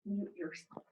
Mute yourself.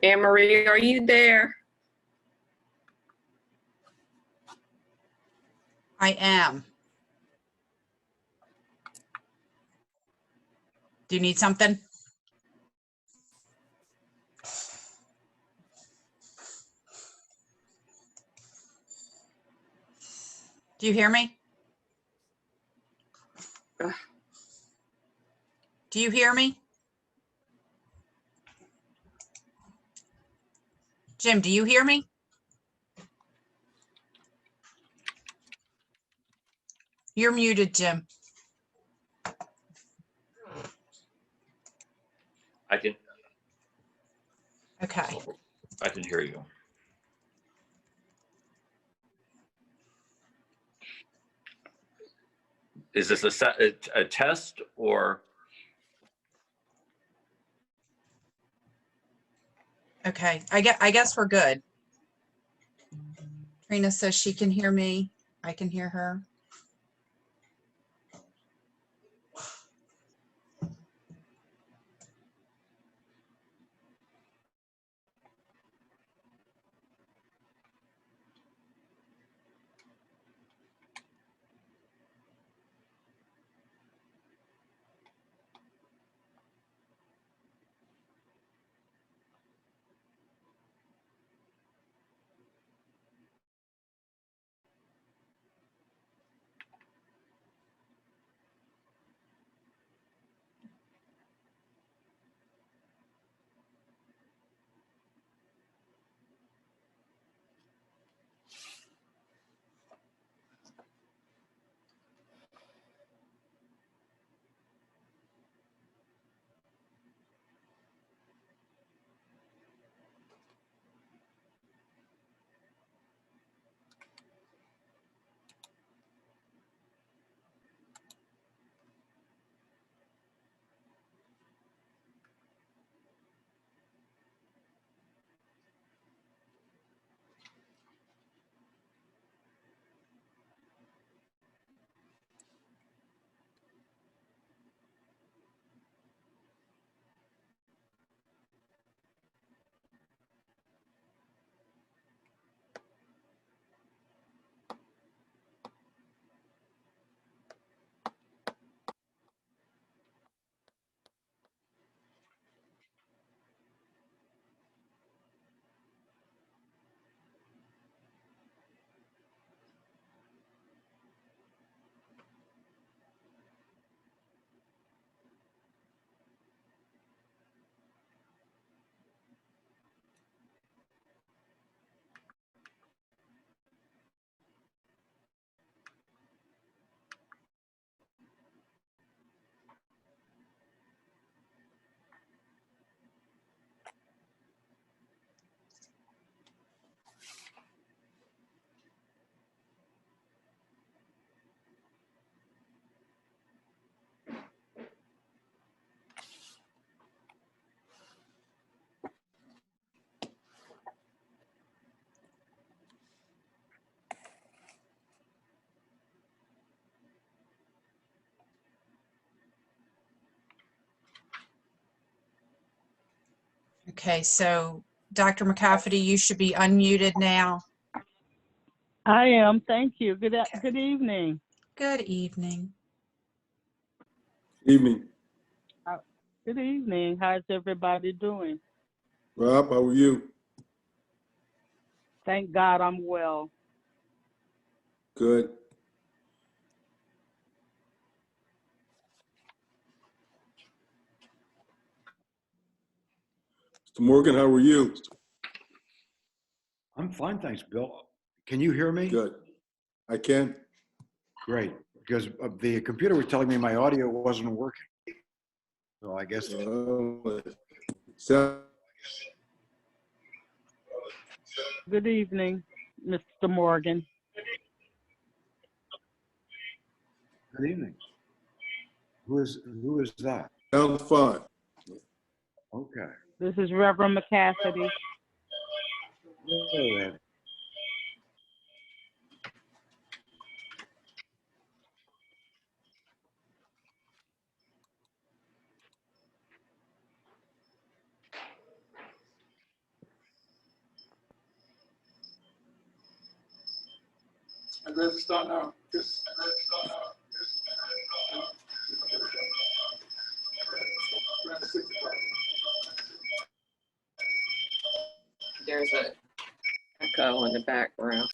Anne Marie, are you there? I am. Do you need something? Do you hear me? Do you hear me? Jim, do you hear me? You're muted, Jim. I can Okay. hear you. Is this a test or? Okay. I guess we're good. Trina says she can hear me. I can hear her. Okay, so Dr. McCafferty, you should be unmuted now. I am. Thank you. Good evening. Good evening. Evening. Good evening. How's everybody doing? Rob, how are you? Thank God I'm well. Good. Mr. Morgan, how are you? I'm fine, thanks, Bill. Can you hear me? Good. I can. Great, because the computer was telling me my audio wasn't working. So I guess, So, Good evening, Mr. Morgan. good evening. Who is that? sounds fine. Okay. This is Reverend McCafferty. Yeah. I'm ready to start now. There's a echo in the background.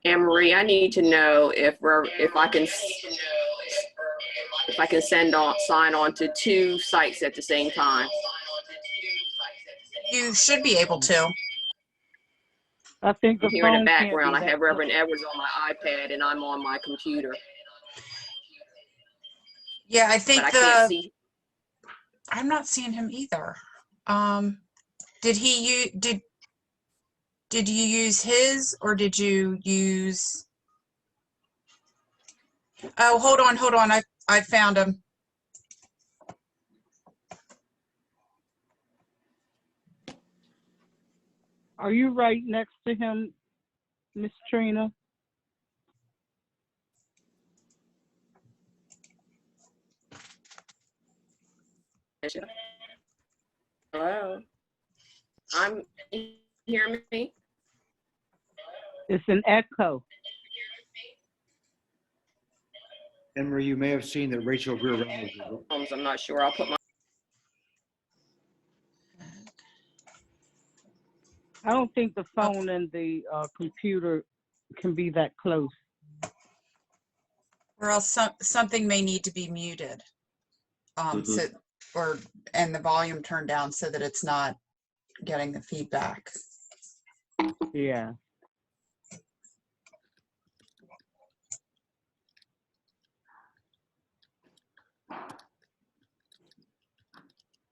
Anne Marie, I need to know if I can sign on to two sites at the same time. You should be able to. I think the Here in phone the background, I can't be have that Reverend Edwards on my iPad and I'm on my computer, Yeah, I but think I can't see. I'm not seeing him either. Did you use his or did you use? Oh, hold on. I found him. Are you right next to him, Miss Trina? Hello? You hear me? It's an echo. Emery, you may have seen that Rachel Greer Reynolds is I'm not sure. I'll put my. I don't think the phone and the computer can be that close. Or else something may need to be muted. And the volume turned down so that it's not getting the feedback. Yeah.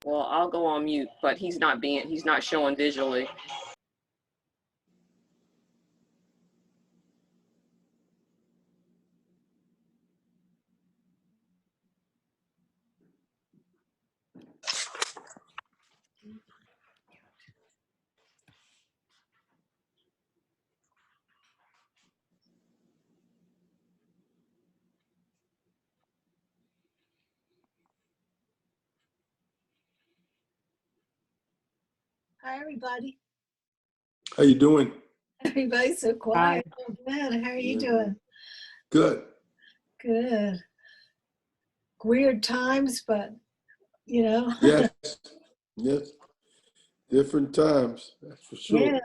Well, I'll go on mute, but he's not showing visually. Hi, everybody. How you doing? Everybody's so quiet. Oh, man, how are you doing? Good. Good. Weird times, but, you know. Yes. Yes. Different times. That's for sure. Yeah.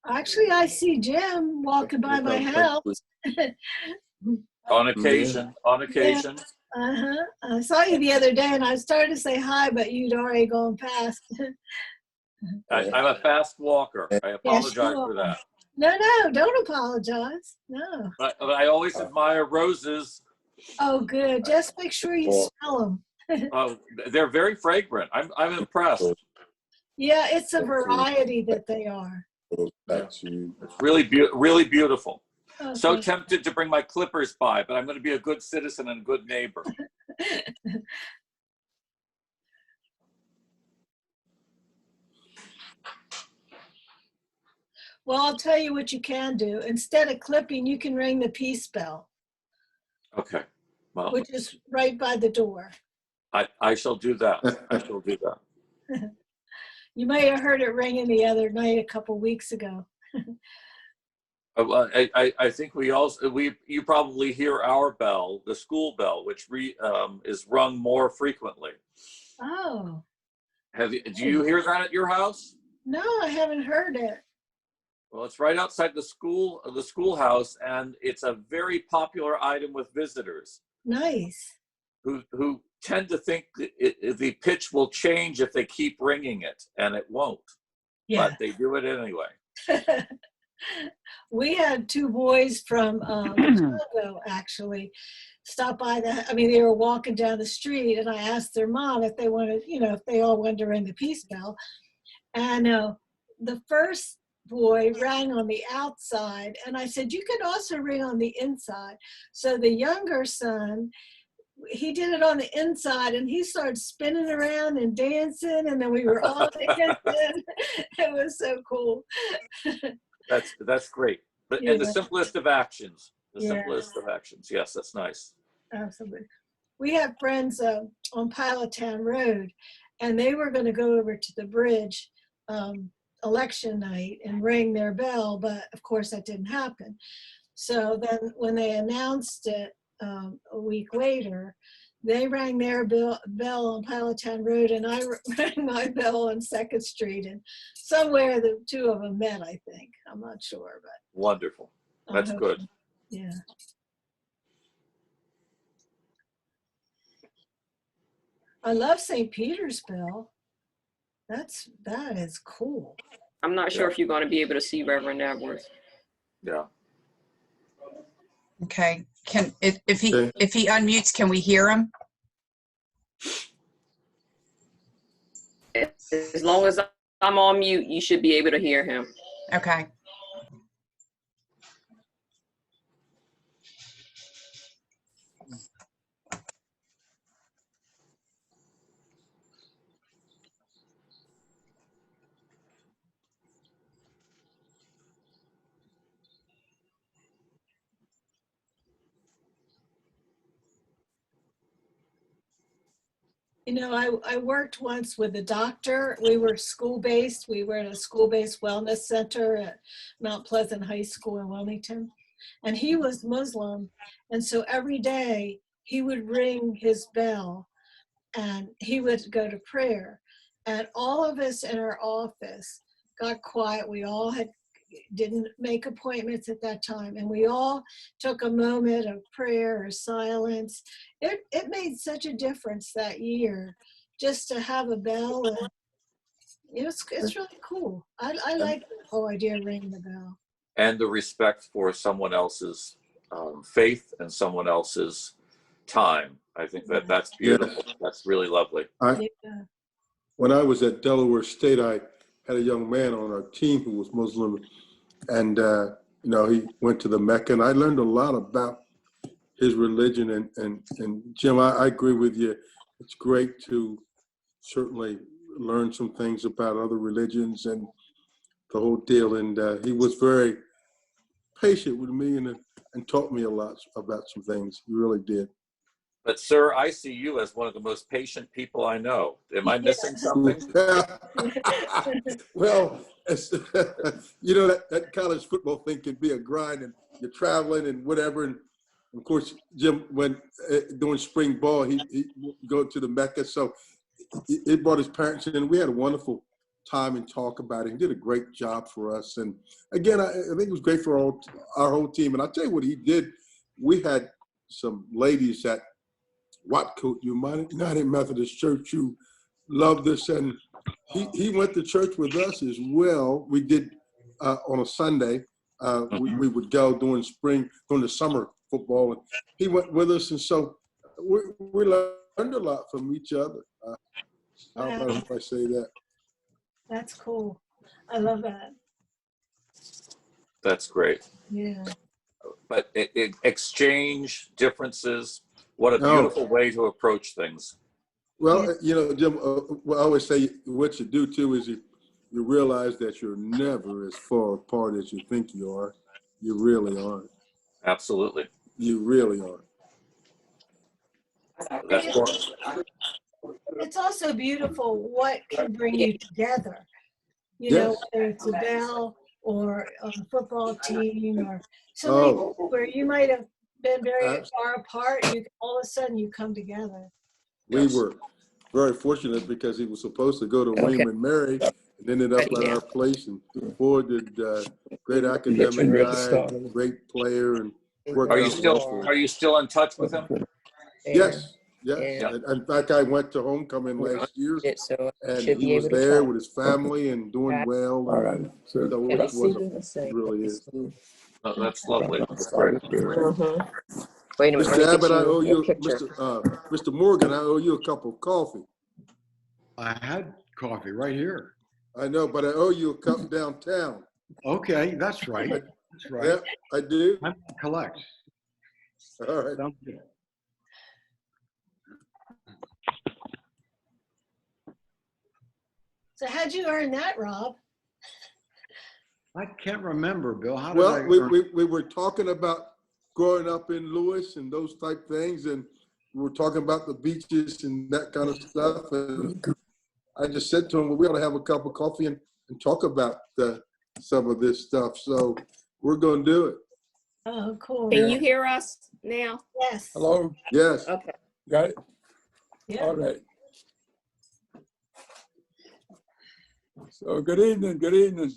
Actually, I see Jim walking by my house. On occasion, Uh-huh. I saw you the other day, and I started to say hi, but you'd already gone past. I'm a fast walker. I apologize Yes, for that. No, don't apologize. No. But I always admire roses. Oh, good. Just make sure you smell them. They're very fragrant. I'm impressed. Yeah, it's a variety that they are. Back to you. It's really beautiful. Oh, So thank tempted to bring my clippers by, but I'm going to be a good citizen and a good neighbor. Well, I'll tell you what you can do. Instead of clipping, you can ring the peace bell, Okay. Well, which is right by the door. I shall do that. I shall do that. You may have heard it ringing the other night a couple weeks ago. I think you probably hear our bell, the school bell, which is rung more frequently. Oh, Do you hear that at your house? no, I haven't heard it. Well, it's right outside the schoolhouse, and it's a very popular item with visitors Nice. who tend to think the pitch will change if they keep ringing it, and it won't. Yeah. But they do it anyway. We had two boys from Chicago actually stop by they were walking down the street, and I asked their mom if they wanted, if they all wanted to ring the peace bell. And the first boy rang on the outside, and I said, you could also ring on the inside. So the younger son, he did it on the inside, and he started spinning around and dancing, and then we were all dancing. It was so cool. That's great. But Yeah. and the simplest of actions. The Yeah. simplest of actions. Yes, that's nice. Absolutely. We have friends on Pilottown Road, and they were going to go over to the bridge election night and ring their bell, but of course that didn't happen. So then when they announced it a week later, they rang their bell on Pilottown Road, and I rang my bell on 2nd Street, and somewhere the two of them met, I think. I'm not sure, but Wonderful. That's good. yeah. I love St. Peter's bell. That is cool. I'm not sure if you're going to be able to see Reverend Edwards. Yeah. Okay, if he Okay. unmutes, can we hear him? As long as I'm on mute, you should be able to hear him. Okay. I worked once with a doctor. We were school-based. We were at a school-based wellness center at Mount Pleasant High School in Wilmington. And he was Muslim. And so every day he would ring his bell and he would go to prayer. And all of us in our office got quiet. We all didn't make appointments at that time, and we all took a moment of prayer or silence. It made such a difference that year just to have a bell, and it's really cool. I like the whole idea of ringing the bell. And the respect for someone else's faith and someone else's time. I think that's beautiful. Yes. That's really lovely. Yeah. When I was at Delaware State, I had a young man on our team who was Muslim, and he went to the Mecca, and I learned a lot about his religion. And Jim, I agree with you. It's great to certainly learn some things about other religions and the whole deal. And he was very patient with me and taught me a lot about some things. He really did. But sir, I see you as one of the most patient people I know. Am I missing something? Well, that college football thing can be a grind, and you're traveling and whatever. And of course, Jim, when during spring ball, he go to the Mecca, so he brought his parents in, and we had a wonderful time and talk about it. He did a great job for us, and again, I think it was great for our whole team. And I'll tell you what he did. We had some ladies at Watcoat United Methodist Church who loved us, and he went to church with us as well. We did on a Sunday. We would go during the summer football, and he went with us, and so we learned learned a lot from each other. How about if I say that? That's cool. I love that. That's great. Yeah. But exchange differences. What a Oh. beautiful way to approach things. Well, you know, Jim, well, I always say what you do too is you realize that you're never as far apart as you think you are. You really aren't. Absolutely. You really aren't. That's what, It's also beautiful what can bring you together. You know, Yes. whether it's a bell or a football team or something where you might have been very far apart, all of a sudden you come together. We were very fortunate because he was supposed to go to William and Mary and ended up at our place. And boy, did great academic guy, great player, and worked are you out still well. are you still in touch with him? Yes, yes. Yeah. In fact, I went to homecoming last year, So and should he be was able to there talk. with his family and doing well. All right. So So Can I it see was you and say, really is. Oh, that's lovely. That's great. Mhm. Wait a minute, let Mr. me Abbott, get I owe you a you, picture. Mr. Morgan, I owe you a cup of coffee. I had coffee right here. I know, but I owe you a cup downtown. Okay, that's right. That's right. Yep, I do. I'm collect. All right. Sounds good. So how'd you earn that, Rob? I can't remember, Bill. How did Well, I? we were talking about growing up in Lewes and those type things, and we were talking about the beaches and that kind of stuff. And I just said to him, well, we ought to have a cup of coffee and talk about some of this stuff. So we're going to do it. Oh, cool. Can you hear us now? Yes. hello, Yes. Okay. got it? Yeah. All right. So good evening, good evening.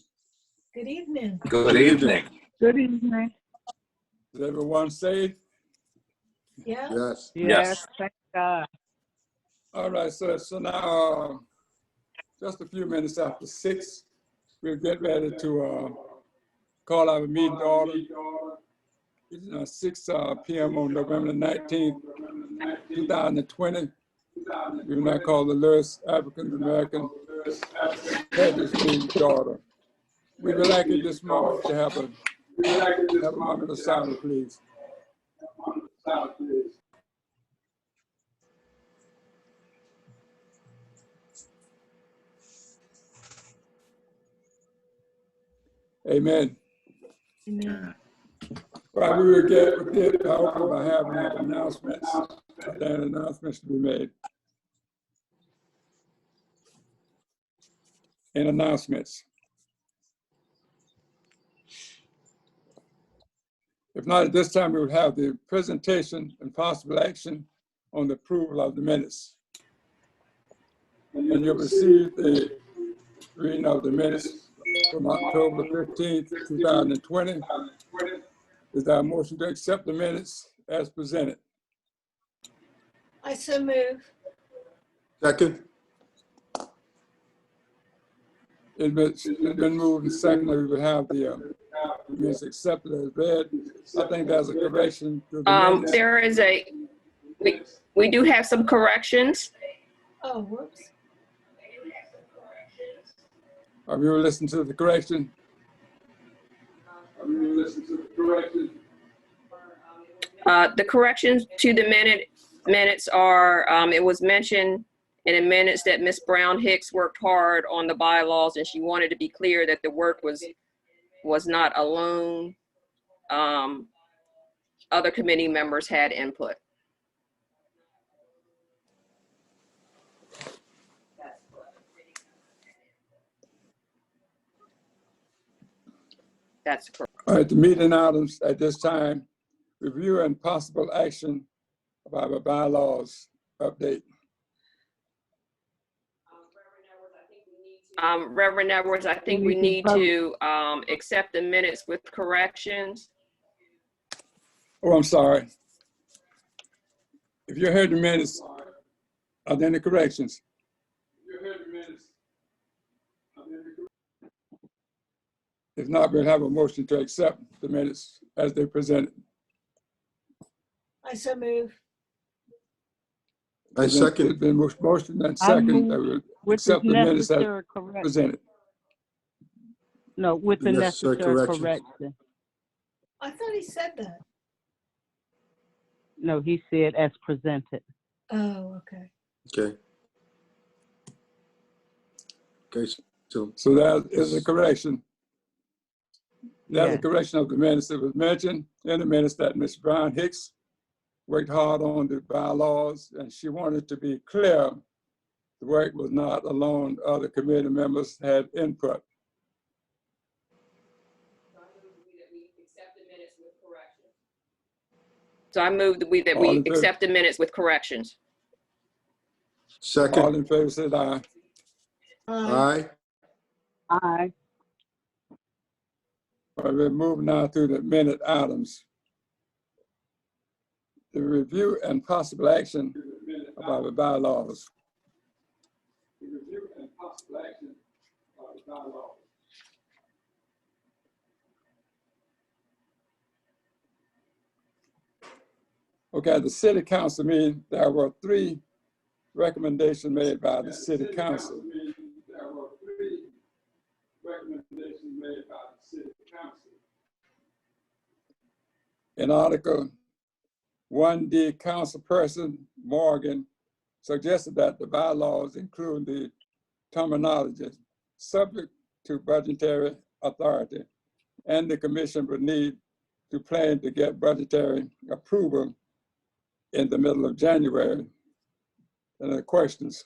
Good evening. Good evening. Good evening. Is everyone safe? Yeah. Yes. Yes, thank God. All right, so now, just a few minutes after 6, we'll get ready to call our meeting to order. It's 6 p.m. on November 19th, 2020. We will now call the Lewes African American Heritage Meeting to order. We would like at this moment to have a moment of silence, please. Amen. Amen. Right, we will get with it. I open by having announcements. There are announcements to be made. And announcements. If not, at this time, we would have the presentation and possible action on the approval of the minutes. And you'll receive the reading of the minutes from October 15th, 2020. Is there a motion to accept the minutes as presented? I so move. Second. It's been moved and seconded. We will have the minutes accepted as read. I think there's a correction to the minutes. There is we do have some corrections. Oh, whoops. Have you listened to the correction? The corrections to the minutes are, it was mentioned in the minutes that Ms. Brown Hicks worked hard on the bylaws, and she wanted to be clear that the work was not alone. Other committee members had input. That's correct. All right, the meeting items at this time, review and possible action about the bylaws update. Reverend Edwards, I think we need to accept the minutes with corrections. Oh, I'm sorry. If you heard the minutes, are there any corrections? If not, we'll have a motion to accept the minutes as they presented. I so move. I second It's it. been motion and I second that move we with the accept the minutes as necessary correction. presented. No, with The the necessary necessary corrections. correction. I thought he said that. No, he said as presented. Oh, okay. Okay. Okay, so So that is a correction. That's a Yes. correction of the minutes that was mentioned in the minutes that Ms. Brown Hicks worked hard on the bylaws, and she wanted to be clear the work was not alone. Other committee members had input. So I move that we All in favor? accept the minutes with corrections. All second, in favor said aye. aye. Aye. All right, we're moving now to the minute items. The review and possible action about the bylaws. The review and possible action about the bylaws. Okay, at the city council meeting, there were 3 recommendations made by the city council. There were 3 recommendations made by the city council. In Article 1D, Councilperson Morgan suggested that the bylaws include the terminology subject to budgetary authority, and the commission would need to plan to get budgetary approval in the middle of January. Any questions?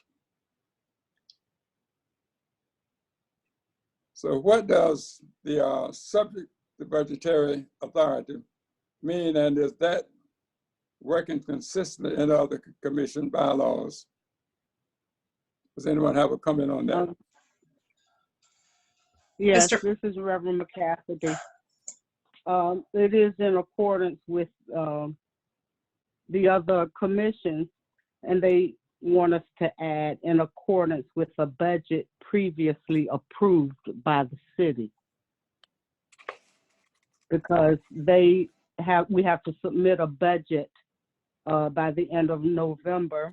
So what does the subject to budgetary authority mean, and is that working consistently in other commission bylaws? Does anyone have a comment on that? Yes, Mr. this is Reverend McCafferty. It is in accordance with the other commissions, and they want us to add in accordance with a budget previously approved by the city. Because we have to submit a budget by the end of November,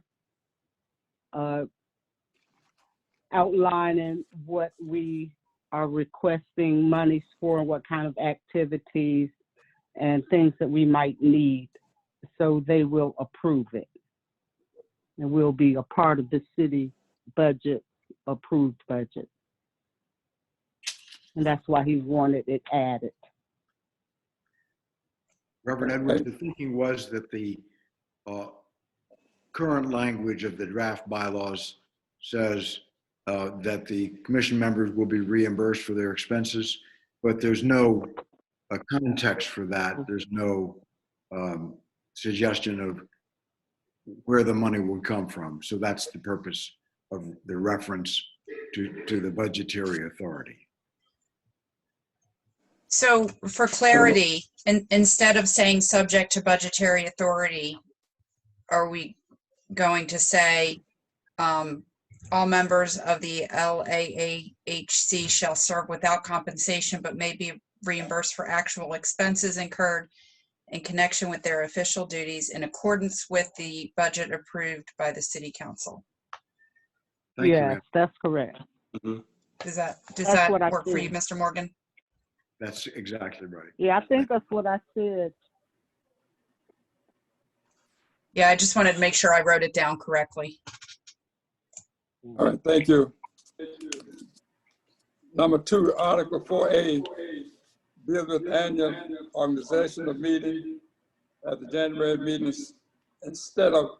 outlining what we are requesting monies for and what kind of activities and things that we might need. So they will approve it. And will be a part of the city budget, approved budget. And that's why he wanted it added. Reverend Edwards, the thinking was that the current language of the draft bylaws says that the commission members will be reimbursed for their expenses, but there's no context for that. There's no suggestion of where the money will come from. So that's the purpose of the reference to the budgetary authority. So for clarity, instead of saying subject to budgetary authority, are we going to say all members of the LAAHC shall serve without compensation, but may be reimbursed for actual expenses incurred in connection with their official duties in accordance with the budget approved by the city council? Thank you, Yes, ma'am. that's correct. Does that That's what I work for you, said. Mr. Morgan? That's exactly right. Yeah, I think that's what I said. Yeah, I just wanted to make sure I wrote it down correctly. All right, thank you. Number 2, Article 4A, deals with annual organizational meeting at the January meetings instead of,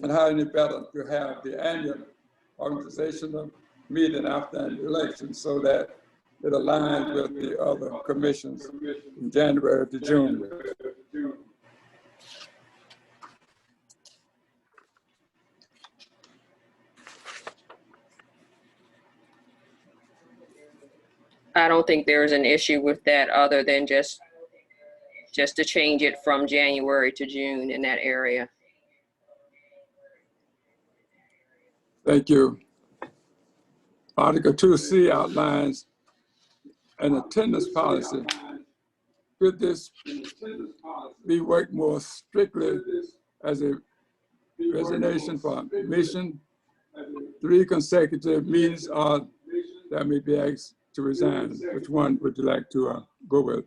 and how any better to have the annual organizational meeting after an election so that it aligns with the other commissions from January to June. I don't think there's an issue with that other than just to change it from January to June in that area. Thank you. Article 2C outlines an attendance policy. Could this be worked more strictly as a resignation for mission. 3 consecutive meetings are that may be asked to resign. Which one would you like to go with?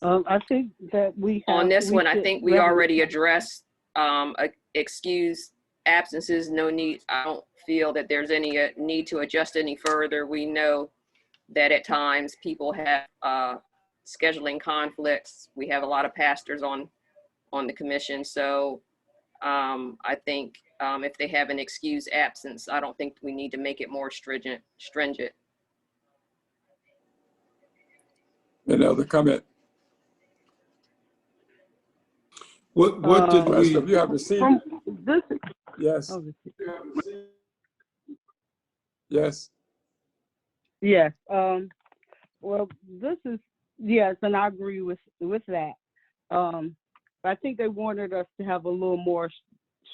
I think that we have. On this we one, I should think we already addressed excused absences. No need, I don't feel that there's any need to adjust any further. We know that at times people have scheduling conflicts. We have a lot of pastors on the commission. So I think if they have an excused absence, I don't think we need to make it more stringent. Any other comment? What did Rest of we, you have received? From this, Yes. oh, Yes. yes. Well, this is, yes, and I agree with that. I think they wanted us to have a little more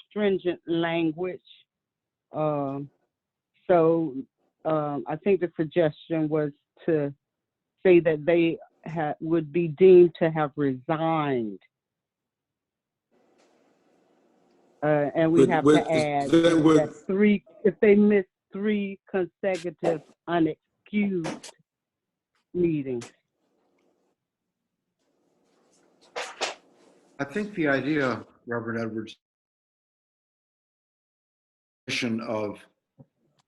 stringent language. So I think the suggestion was to say that they would be deemed to have resigned. And we have to add that 3, if they miss 3 consecutive unexcused meetings. I think the idea, Reverend Edwards, of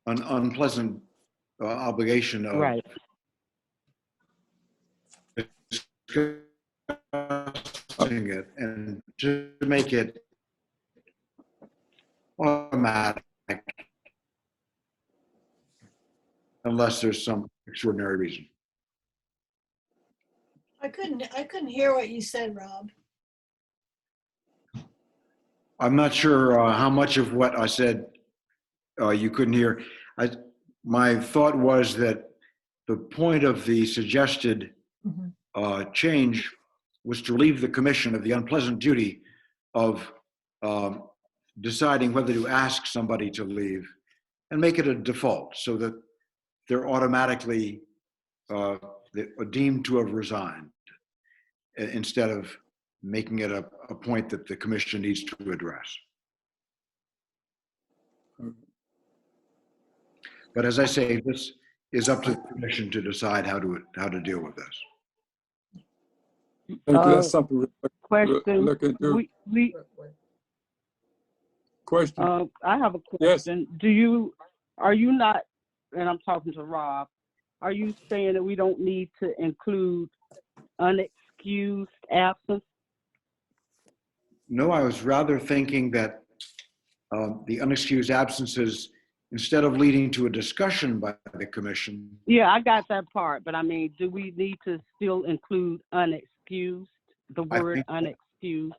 an unpleasant obligation of Right. discussing it and to make it automatic unless there's some extraordinary reason. I couldn't hear what you said, Rob. I'm not sure how much of what I said you couldn't hear. My thought was that the point of the suggested change was to relieve the commission of the unpleasant duty of deciding whether to ask somebody to leave and make it a default so that they're automatically deemed to have resigned instead of making it a point that the commission needs to address. But as I say, this is up to the commission to decide how to deal with this. Thank you. That's something we're Question. looking into. Question. I have a question. Yes. Are you not, and I'm talking to Rob, are you saying that we don't need to include unexcused absence? No, I was rather thinking that the unexcused absences, instead of leading to a discussion by the commission. Yeah, I got that part, but I mean, do we need to still include unexcused, the word unexcused?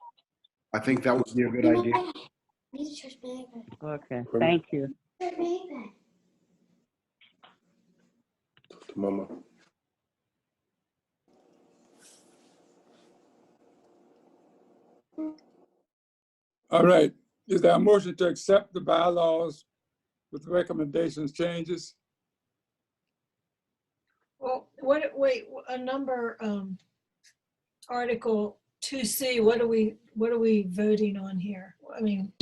I think that would be a good idea. Okay, thank you. Mama? All right. Is there a motion to accept the bylaws with recommendations changes? Well, wait, a number, Article 2C, what are we voting on here? I mean,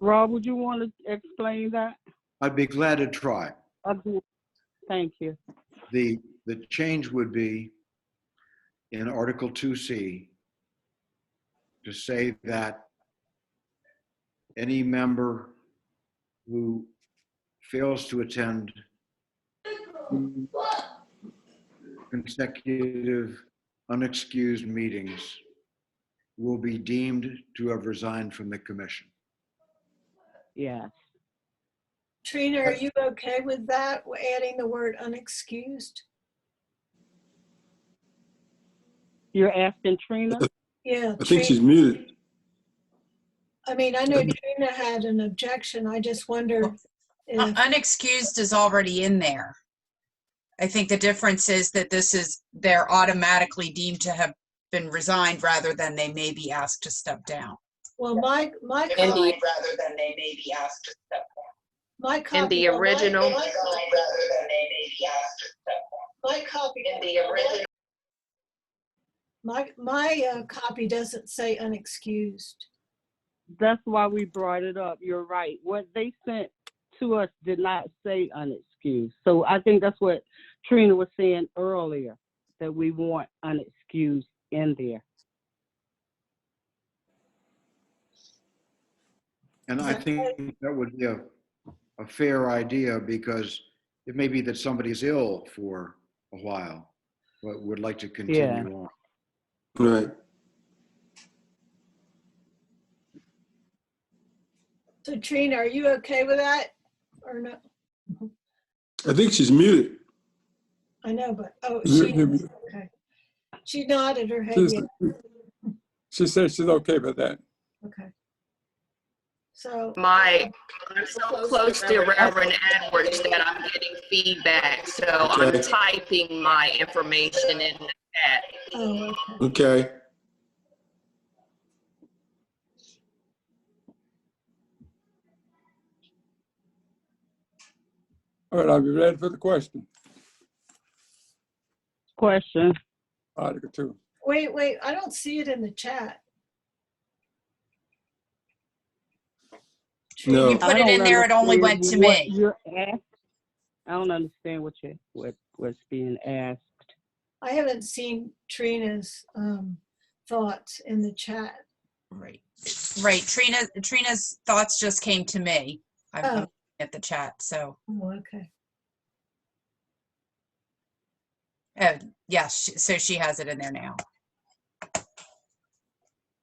Rob, would you want to explain that? I'd be glad to try. Thank you. The change would be in Article 2C to say that any member who fails to attend consecutive unexcused meetings will be deemed to have resigned from the commission. Yes. Trina, are you okay with that, adding the word unexcused? You're asking Trina? Yeah. I think she's muted. I mean, I know Trina had an objection. I just wonder if... Unexcused is already in there. I think the difference is that they're automatically deemed to have been resigned rather than they may be asked to step down. Well, my My copy. In the original, My copy. in the original, My copy doesn't say unexcused. That's why we brought it up. You're right. What they sent to us did not say unexcused. So I think that's what Trina was saying earlier, that we want unexcused in there. And I think that would be a fair idea, because it may be that somebody's ill for a while, but would like to continue on. Right. So Trina, are you okay with that or no? I think she's muted. I know, but, oh, You- she, you- okay. She nodded her head, She's- yeah, She said she's okay with that. okay. So, I'm so close to Reverend Edwards that I'm getting feedback. So I'm Okay. typing my information in the chat. oh, okay. Okay. All right, I'll be ready for the question. Question. Article 2. Wait, I don't see it in the chat. No. You put it in there, it only went to me. You're asked. I don't understand what's being asked. I haven't seen Trina's thoughts in the chat. Right. Trina's thoughts just came to me. I'm Oh. looking at the chat, so. Oh, okay. Yes, so she has it in there now.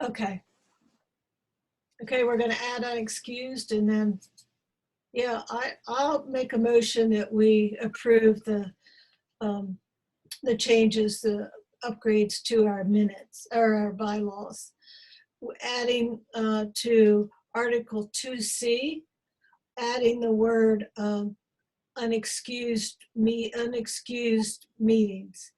Okay. Okay, we're gonna add unexcused and then, yeah, I'll make a motion that we approve the changes, the upgrades to our minutes or our bylaws. Adding to Article 2C, adding the word unexcused meetings.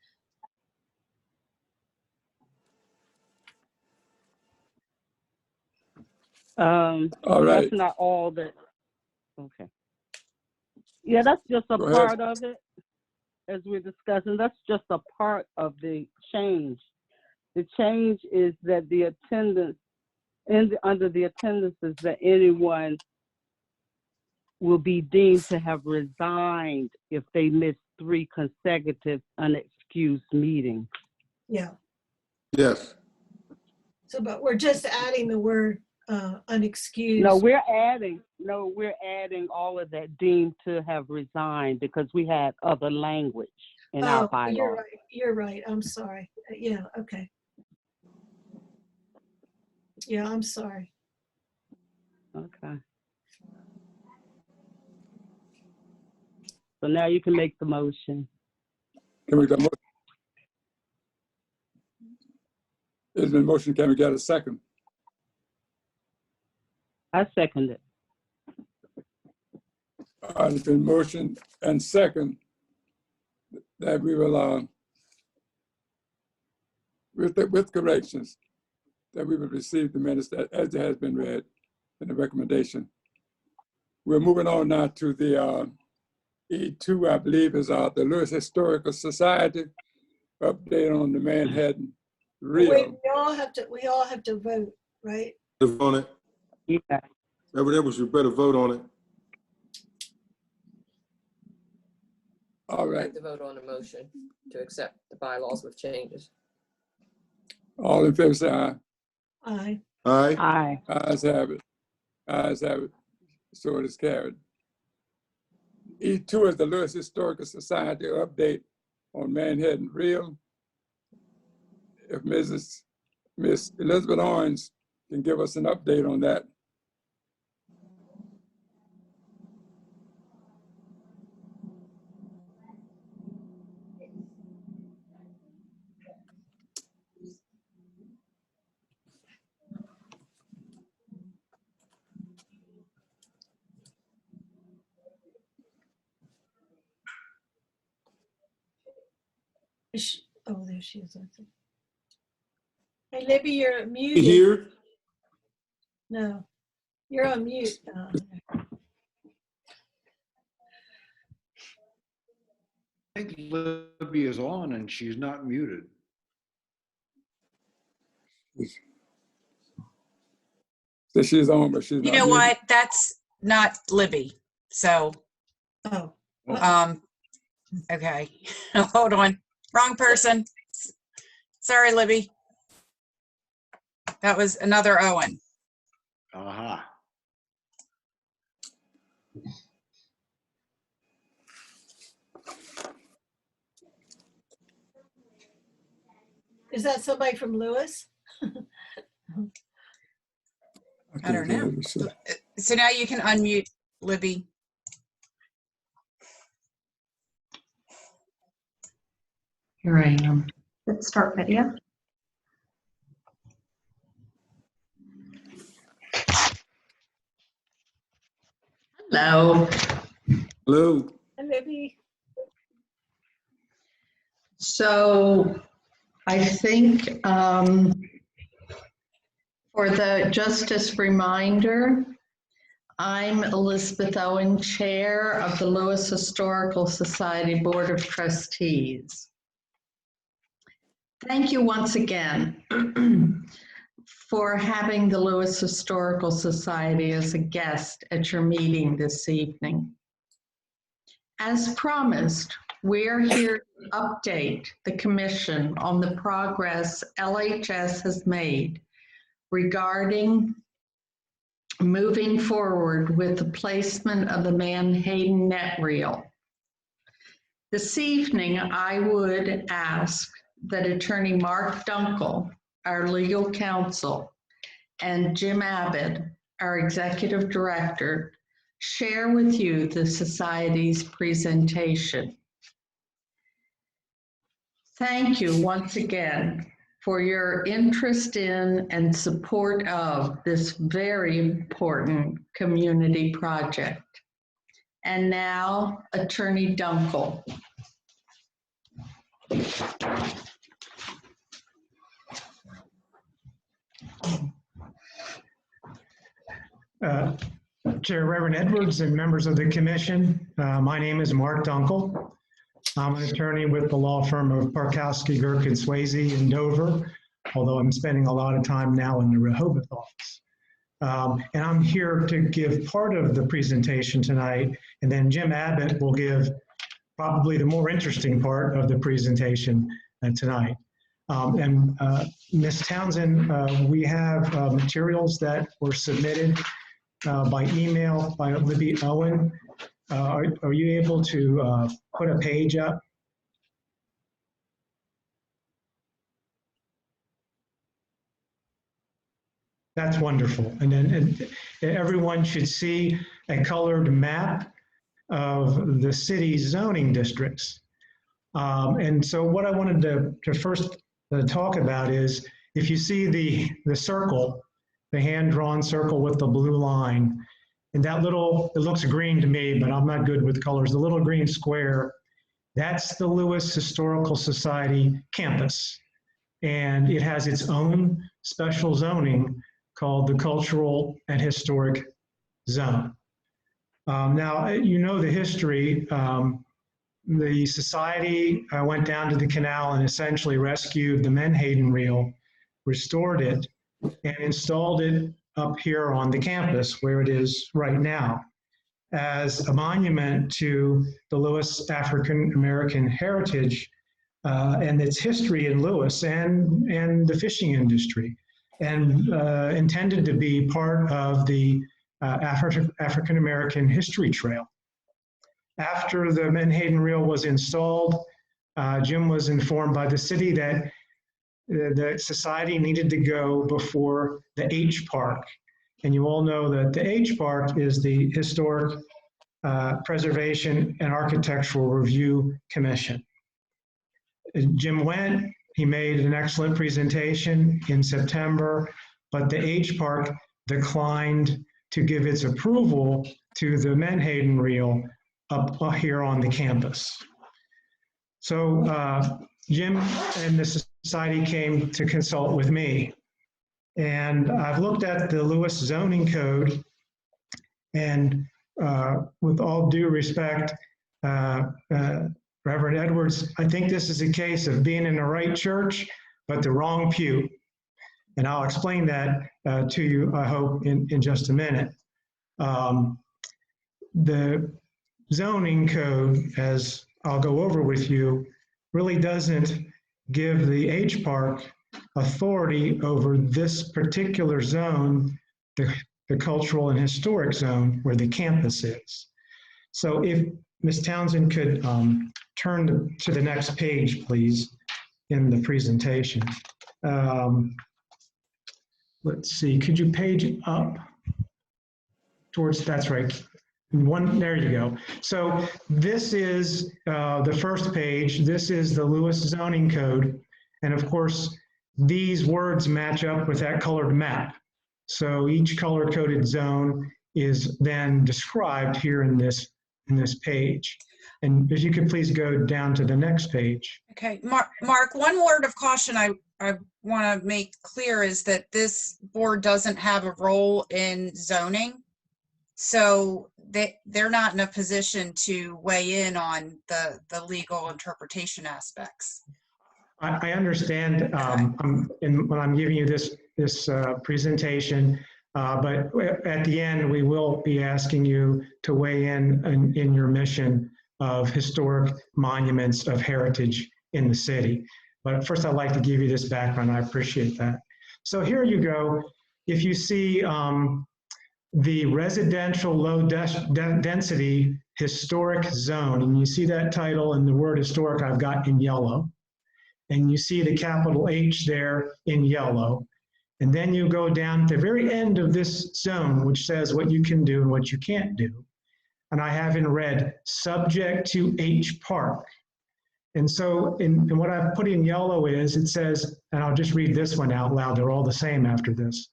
All right. That's not all that. Okay. Yeah, that's just a Go ahead. part of it, as we're discussing. That's just a part of the change. The change is that the attendance, under the attendance, is that anyone will be deemed to have resigned if they miss 3 consecutive unexcused meetings. Yeah. Yes. So, but we're just adding the word unexcused. No, we're adding all of that, deemed to have resigned, because we had other language in our bylaw. You're right. I'm sorry. Yeah, okay. Yeah, I'm sorry. Okay. So now you can make the motion. Can we get a motion? There's been a motion. Can we get a second? I second it. There's been motion and second that we will, with corrections, that we will receive the minutes that as it has been read in the recommendation. We're moving on now to the E2, I believe, is the Lewes Historical Society update on the Menhaden Wait, Real. we all have to vote, right? Vote on it. Yeah. Reverend Edwards, you better vote on it. All right, To vote on the motion to accept the bylaws with changes. all in favor say aye. Aye. Aye. Aye. Ayes have it. Ayes have it. So it is carried. E2 is the Lewes Historical Society update on Menhaden Real. If Miss Elizabeth Owens can give us an update on that. Oh, there she is. Hey, Libby, you're You muted. here? No, you're on mute. I think Libby is on and she's not muted. So she's on, but she's You not know muted. what? That's not Libby. So, Oh, okay. Hold on. Wrong person. Sorry, Libby. That was another Owen. Aha. is that somebody from Lewes? I don't know. So now you can unmute Libby. Here I am. Let's start video. Hello. Hello. And maybe, So I think for the justice reminder, I'm Elizabeth Owen, Chair of the Lewes Historical Society Board of Trustees. Thank you once again for having the Lewes Historical Society as a guest at your meeting this evening. As promised, we're here to update the Commission on the progress LHS has made regarding moving forward with the placement of the Menhaden net reel. This evening, I would ask that Attorney Mark Dunkel, our legal counsel, and Jim Abbott, our executive director, share with you the Society's presentation. Thank you once again for your interest in and support of this very important community project. And now, Attorney Dunkel. Chair Reverend Edwards and members of the commission, my name is Mark Dunkel. I'm an attorney with the law firm of Parkowski, Girk, and Swayze in Dover, although I'm spending a lot of time now in the Rehoboth office. And I'm here to give part of the presentation tonight, and then Jim Abbott will give probably the more interesting part of the presentation tonight. Ms. Townsend, we have materials that were submitted by email by Libby Owen. Are you able to put a page up? That's wonderful. And then everyone should see a colored map of the city's zoning districts. And so what I wanted to first talk about is, if you see the circle, the hand-drawn circle with the blue line, and that little, it looks green to me, but I'm not good with colors, the little green square, that's the Lewes Historical Society campus. And it has its own special zoning called the Cultural and Historic Zone. Now, you know the history. The society went down to the canal and essentially rescued the Menhaden reel, restored it, and installed it up here on the campus where it is right now as a monument to the Lewes African American heritage and its history in Lewes and the fishing industry, and intended to be part of the African American History Trail. After the Menhaden reel was installed, Jim was informed by the city that the society needed to go before the H Park. And you all know that the H Park is the Historic Preservation and Architectural Review Commission. Jim went, he made an excellent presentation in September, but the H Park declined to give its approval to the Menhaden reel up here on the campus. So Jim and the society came to consult with me. And I've looked at the Lewes zoning code, and with all due respect, Reverend Edwards, I think this is a case of being in the right church, but the wrong pew. And I'll explain that to you, I hope, in just a minute. The zoning code, as I'll go over with you, really doesn't give the H Park authority over this particular zone, the cultural and historic zone where the campus is. So if Ms. Townsend could turn to the next page, please, in the presentation. Let's see, could you page up towards, that's right. One, there you go. So this is the first page. This is the Lewes zoning code. And of course, these words match up with that colored map. So each color-coded zone is then described here in this page. And if you could please go down to the next page. Okay, Mark, one word of caution I want to make clear is that this board doesn't have a role in zoning. So they're not in a position to weigh in on the legal interpretation aspects. I understand when I'm giving you this presentation, but at the end, we will be asking you to weigh in your mission of historic monuments of heritage in the city. But first, I'd like to give you this background. I appreciate that. So here you go. If you see the residential low density historic zone, and you see that title and the word historic I've got in yellow, and you see the capital H there in yellow, and then you go down to the very end of this zone, which says what you can do and what you can't do. And I have in red, subject to H Park. And so in what I've put in yellow is, it says, and I'll just read this one out loud, they're all the same after this.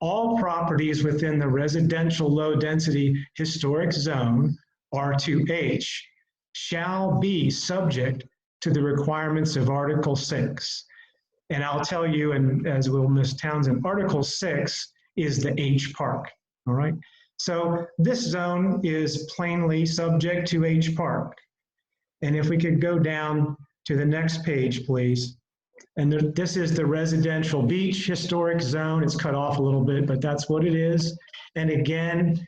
All properties within the residential low density historic zone, R2H, shall be subject to the requirements of Article 6. And I'll tell you, and as will Ms. Townsend, Article 6 is the H Park, all right? So this zone is plainly subject to H Park. And if we could go down to the next page, please. And this is the residential beach historic zone. It's cut off a little bit, but that's what it is. And again,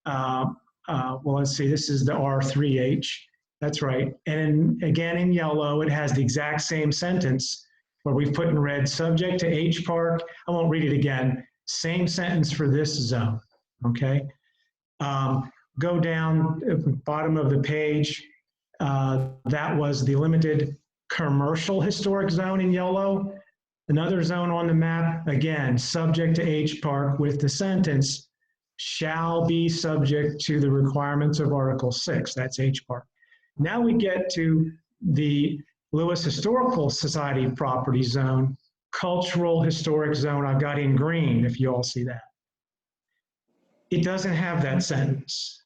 well, let's see, this is the R3H. That's right. And again, in yellow, it has the exact same sentence where we've put in red, subject to H Park. I won't read it again. Same sentence for this zone, okay? Go down at the bottom of the page. That was the limited commercial historic zone in yellow. Another zone on the map, again, subject to H Park with the sentence, shall be subject to the requirements of Article 6. That's H Park. Now we get to the Lewes Historical Society property zone, cultural historic zone. I've got in green, if you all see that. It doesn't have that sentence.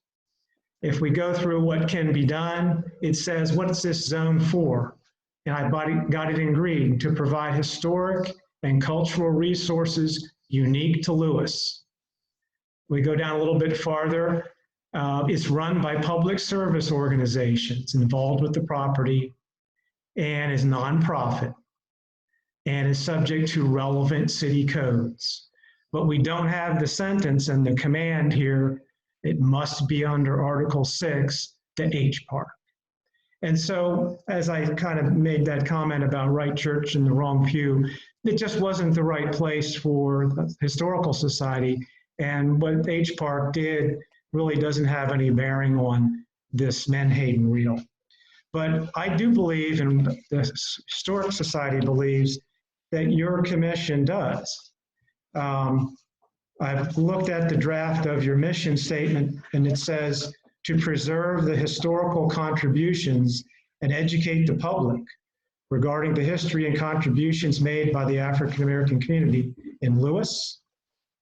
If we go through what can be done, it says, what's this zone for? And I got it in green, to provide historic and cultural resources unique to Lewes. We go down a little bit farther. It's run by public service organizations involved with the property and is nonprofit and is subject to relevant city codes. But we don't have the sentence and the command here. It must be under Article 6 to H Park. And so, as I kind of made that comment about right church and the wrong pew, it just wasn't the right place for the Historical Society. And what H Park did really doesn't have any bearing on this Menhaden reel. But I do believe, and the Historic Society believes, that your commission does. I've looked at the draft of your mission statement, and it says, to preserve the historical contributions and educate the public regarding the history and contributions made by the African American community in Lewes.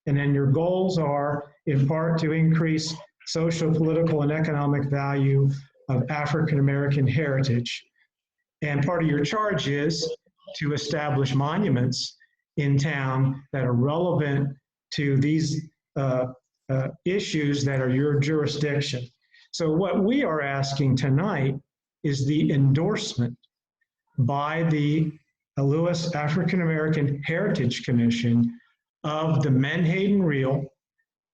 And then your goals are, in part, to increase social, political, and economic value of African American heritage. And part of your charge is to establish monuments in town that are relevant to these issues that are your jurisdiction. So what we are asking tonight is the endorsement by the Lewes African American Heritage Commission of the Menhaden Reel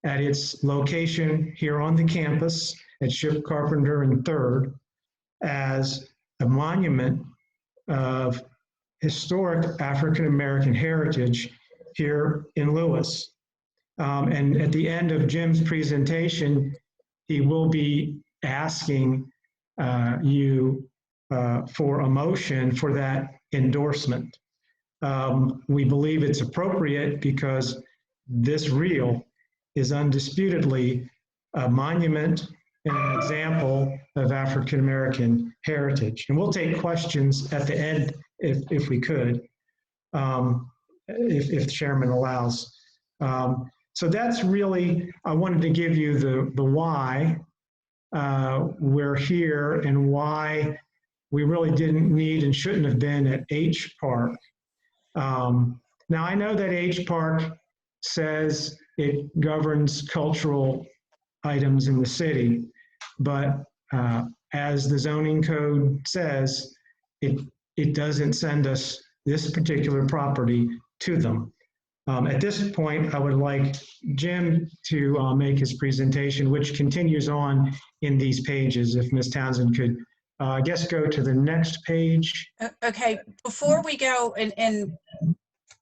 at its location here on the campus at Ship Carpenter and 3rd as a monument of historic African American heritage here in Lewes. And at the end of Jim's presentation, he will be asking you for a motion for that endorsement. We believe it's appropriate because this reel is undisputedly a monument and an example of African American heritage. And we'll take questions at the end if we could, if the chairman allows. So that's really, I wanted to give you the why we're here and why we really didn't need and shouldn't have been at H Park. Now I know that H Park says it governs cultural items in the city, but as the zoning code says, it doesn't send us this particular property to them. At this point, I would like Jim to make his presentation, which continues on in these pages. If Ms. Townsend could, I guess, go to the next page. Okay, before we go, and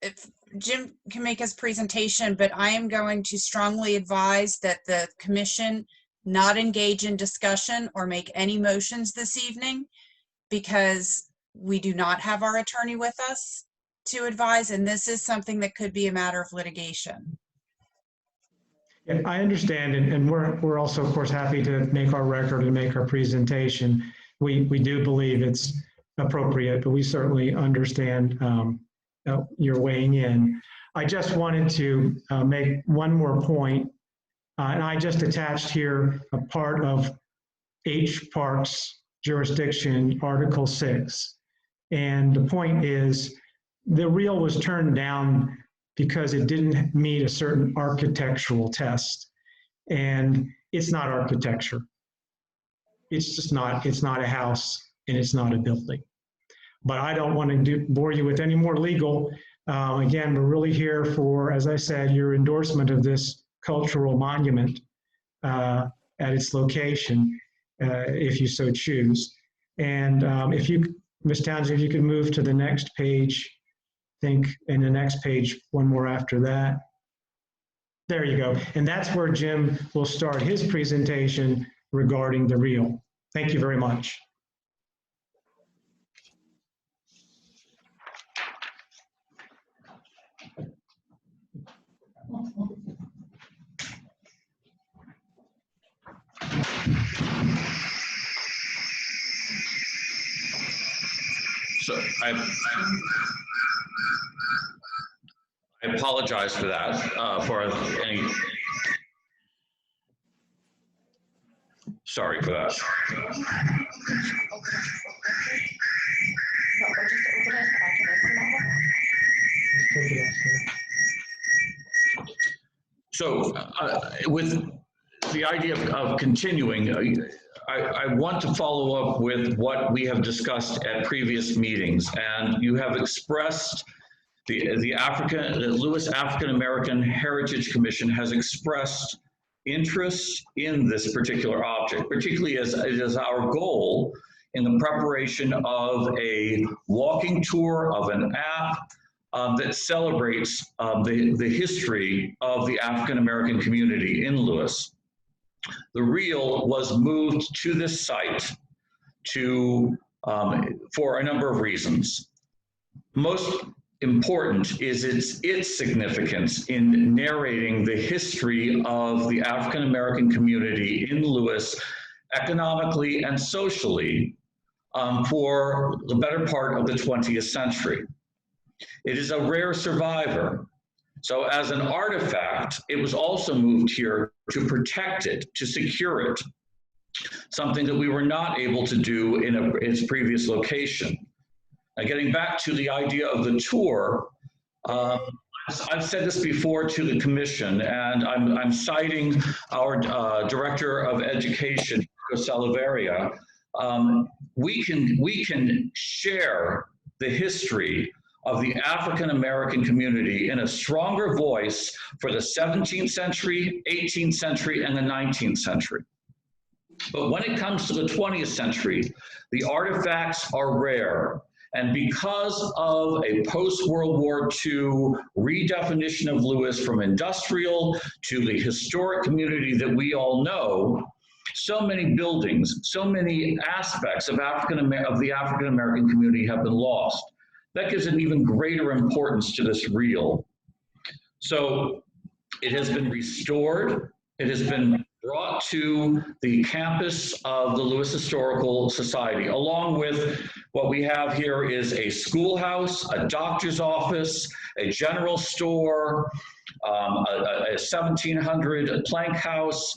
if Jim can make his presentation, but I am going to strongly advise that the commission not engage in discussion or make any motions this evening because we do not have our attorney with us to advise, and this is something that could be a matter of litigation. Yeah, I understand, and we're also, of course, happy to make our record and make our presentation. We do believe it's appropriate, but we certainly understand your weighing in. I just wanted to make one more point, and I just attached here a part of H Park's jurisdiction, Article 6. And the point is, the reel was turned down because it didn't meet a certain architectural test. And it's not architecture. It's just not, it's not a house and it's not a building. But I don't want to bore you with any more legal. Again, we're really here for, as I said, your endorsement of this cultural monument at its location, if you so choose. And if you, Ms. Townsend, if you could move to the next page, I think, and the next page, one more after that. There you go. And that's where Jim will start his presentation regarding the reel. Thank you very much. So I apologize for that, for any, sorry for that. So with the idea of continuing, I want to follow up with what we have discussed at previous meetings, and you have expressed the Lewes African American Heritage Commission has expressed interest in this particular object, particularly as it is our goal in the preparation of a walking tour of an app that celebrates the history of the African American community in Lewes. The reel was moved to this site for a number of reasons. Most important is its significance in narrating the history of the African American community in Lewes economically and socially for the better part of the 20th century. It is a rare survivor. So as an artifact, it was also moved here to protect it, to secure it, something that we were not able to do in its previous location. Now, getting back to the idea of the tour, I've said this before to the commission, and I'm citing our Director of Education, Salaveria, we can share the history of the African American community in a stronger voice for the 17th century, 18th century, and the 19th century. But when it comes to the 20th century, the artifacts are rare. And because of a post-World War II redefinition of Lewes from industrial to the historic community that we all know, so many buildings, so many aspects of the African American community have been lost. That gives an even greater importance to this reel. So it has been restored. It has been brought to the campus of the Lewes Historical Society, along with what we have here is a schoolhouse, a doctor's office, a general store, a 1700 plank house,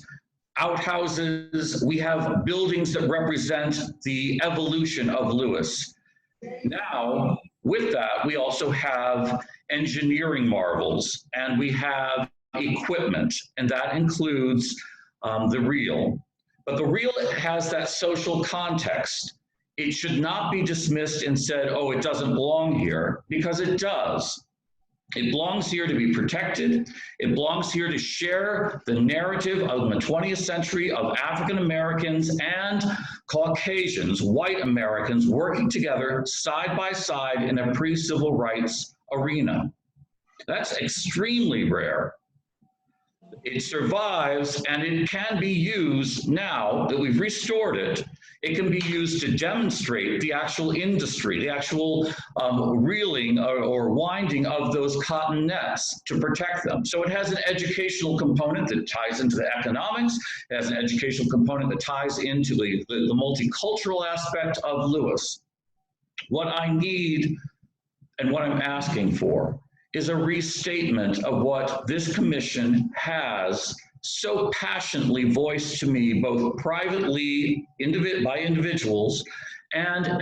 outhouses. We have buildings that represent the evolution of Lewes. Now, with that, we also have engineering marvels, and we have equipment, and that includes the reel. But the reel has that social context. It should not be dismissed and said, oh, it doesn't belong here, because it does. It belongs here to be protected. It belongs here to share the narrative of the 20th century of African Americans and Caucasians, white Americans, working together side by side in a pre-civil rights arena. That's extremely rare. It survives, and it can be used now that we've restored it. It can be used to demonstrate the actual industry, the actual reeling or winding of those cotton nets to protect them. So it has an educational component that ties into the economics. It has an educational component that ties into the multicultural aspect of Lewes. What I need and what I'm asking for is a restatement of what this commission has so passionately voiced to me, both privately by individuals and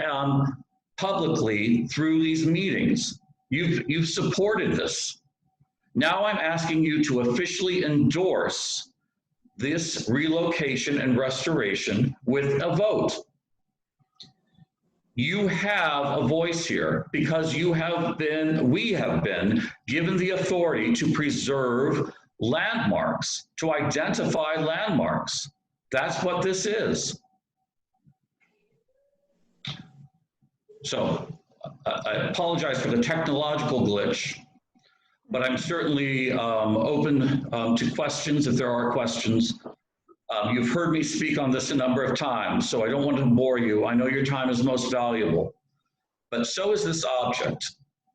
publicly through these meetings. You've supported this. Now I'm asking you to officially endorse this relocation and restoration with a vote. You have a voice here because we have been given the authority to preserve landmarks, to identify landmarks. That's what this is. So I apologize for the technological glitch, but I'm certainly open to questions if there are questions. You've heard me speak on this a number of times, so I don't want to bore you. I know your time is most valuable, but so is this object.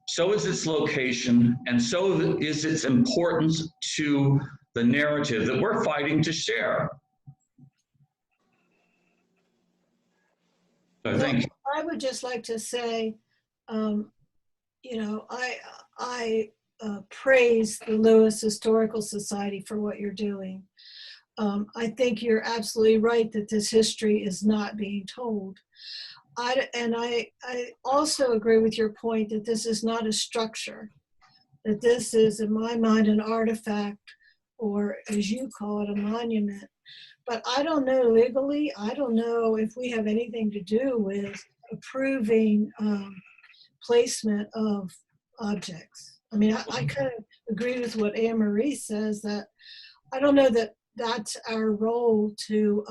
So is its location, and so is its importance to the narrative that we're fighting to share. So thank you. I would just like to say, you know, I praise the Lewes Historical Society for what you're doing. I think you're absolutely right that this history is not being told. I also agree with your point that this is not a structure, that this is, in my mind, an artifact, or as you call it, a monument. But I don't know legally, I don't know if we have anything to do with approving placement of objects. I mean, I kind of agree with what Anne Marie says, that I don't know that that's our role to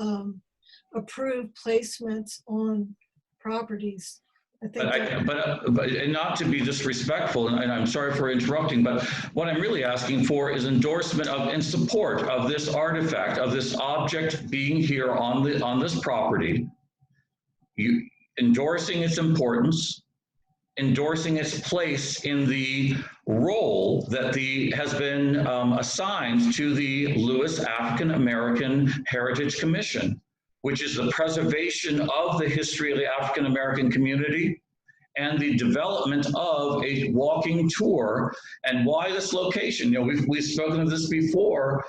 approve placements on properties. I think but not to be disrespectful, and I'm sorry for interrupting, but what I'm really asking for is endorsement of and support of this artifact, of this object being here on this property, endorsing its importance, endorsing its place in the role that has been assigned to the Lewes African American Heritage Commission, which is the preservation of the history of the African American community and the development of a walking tour. And why this location? You know, we've spoken of this before.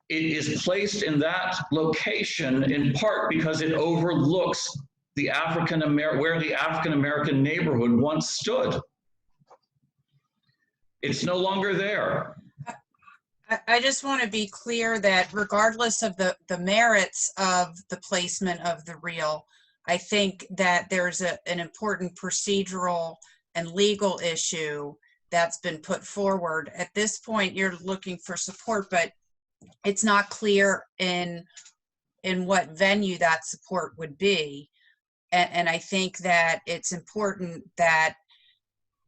It is placed in that location in part because it overlooks where the African American neighborhood once stood. It's no longer there. I just want to be clear that regardless of the merits of the placement of the reel, I think that there's an important procedural and legal issue that's been put forward. At this point, you're looking for support, but it's not clear in what venue that support would be. And I think that it's important that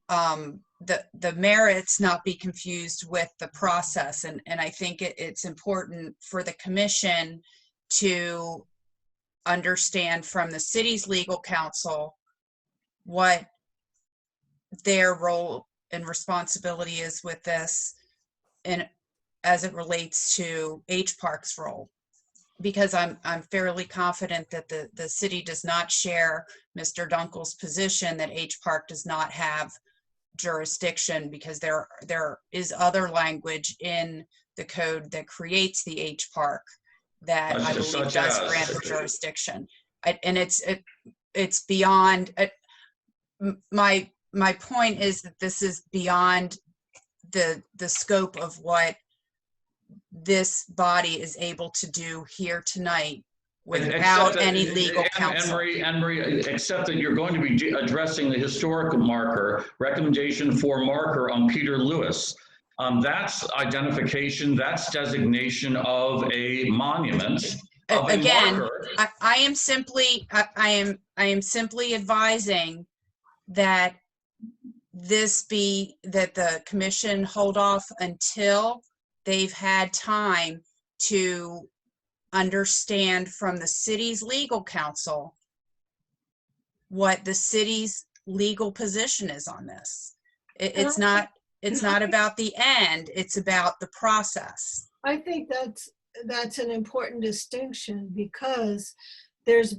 the merits not be confused with the process. And I think it's important for the commission to understand from the city's legal counsel what their role and responsibility is with this, and as it relates to H Park's role. Because I'm fairly confident that the city does not share Mr. Dunkel's position that H Park does not have jurisdiction, because there is other language in the code that creates the H Park that I believe does grant the jurisdiction. And it's beyond, my point is that this is beyond the scope of what this body is able to do here tonight without any legal counsel. Anne Marie, except that you're going to be addressing the historical marker, recommendation for marker on Peter Lewes. That's identification, that's designation of a monument. Again, I am simply advising that that the commission hold off until they've had time to understand from the city's legal counsel what the city's legal position is on this. It's not about the end, it's about the process. I think that's an important distinction, because there's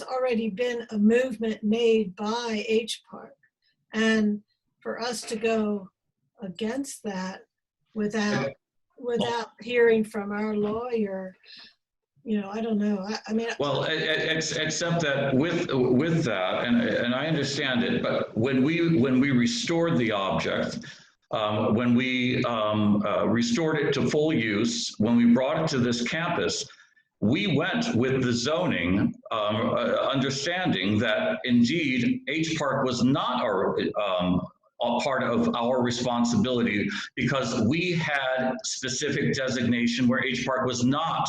already been a movement made by H Park, and for us to go against that without hearing from our lawyer, I don't know. I mean, well, except that with that, and I understand it, but when we restored the object, when we restored it to full use, when we brought it to this campus, we went with the zoning, understanding that indeed H Park was not a part of our responsibility, because we had specific designation where H Park was not.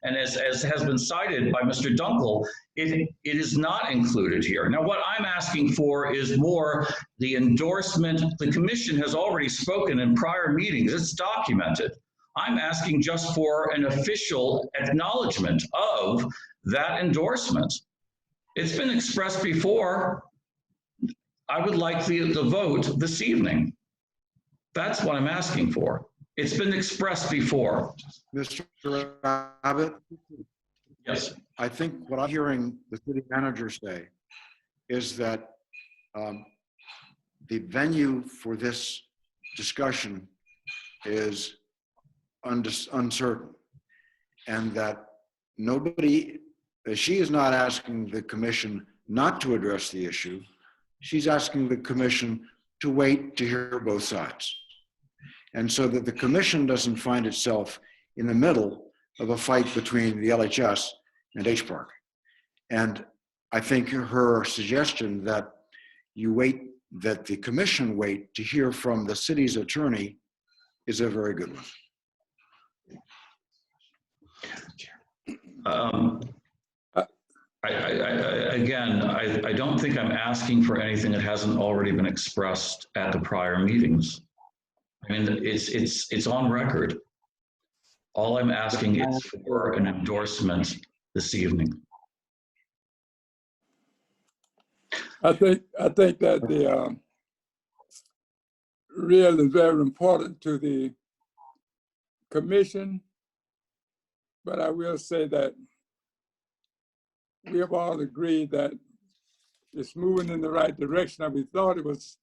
And as has been cited by Mr. Dunkel, it is not included here. Now, what I'm asking for is more the endorsement. The commission has already spoken in prior meetings. It's documented. I'm asking just for an official acknowledgement of that endorsement. It's been expressed before. I would like the vote this evening. That's what I'm asking for. It's been expressed before. Mr. Abbott? Yes. I think what I'm hearing the city manager say is that the venue for this discussion is uncertain, and that she is not asking the commission not to address the issue. She's asking the commission to wait to hear both sides. And so that the commission doesn't find itself in the middle of a fight between the LHS and H Park. And I think her suggestion that that the commission wait to hear from the city's attorney is a very good one. I don't think I'm asking for anything that hasn't already been expressed at the prior meetings. I mean, it's on record. All I'm asking is for an endorsement this evening. I think that the real is very important to the commission, but I will say that we have all agreed that it's moving in the right direction. And we thought it was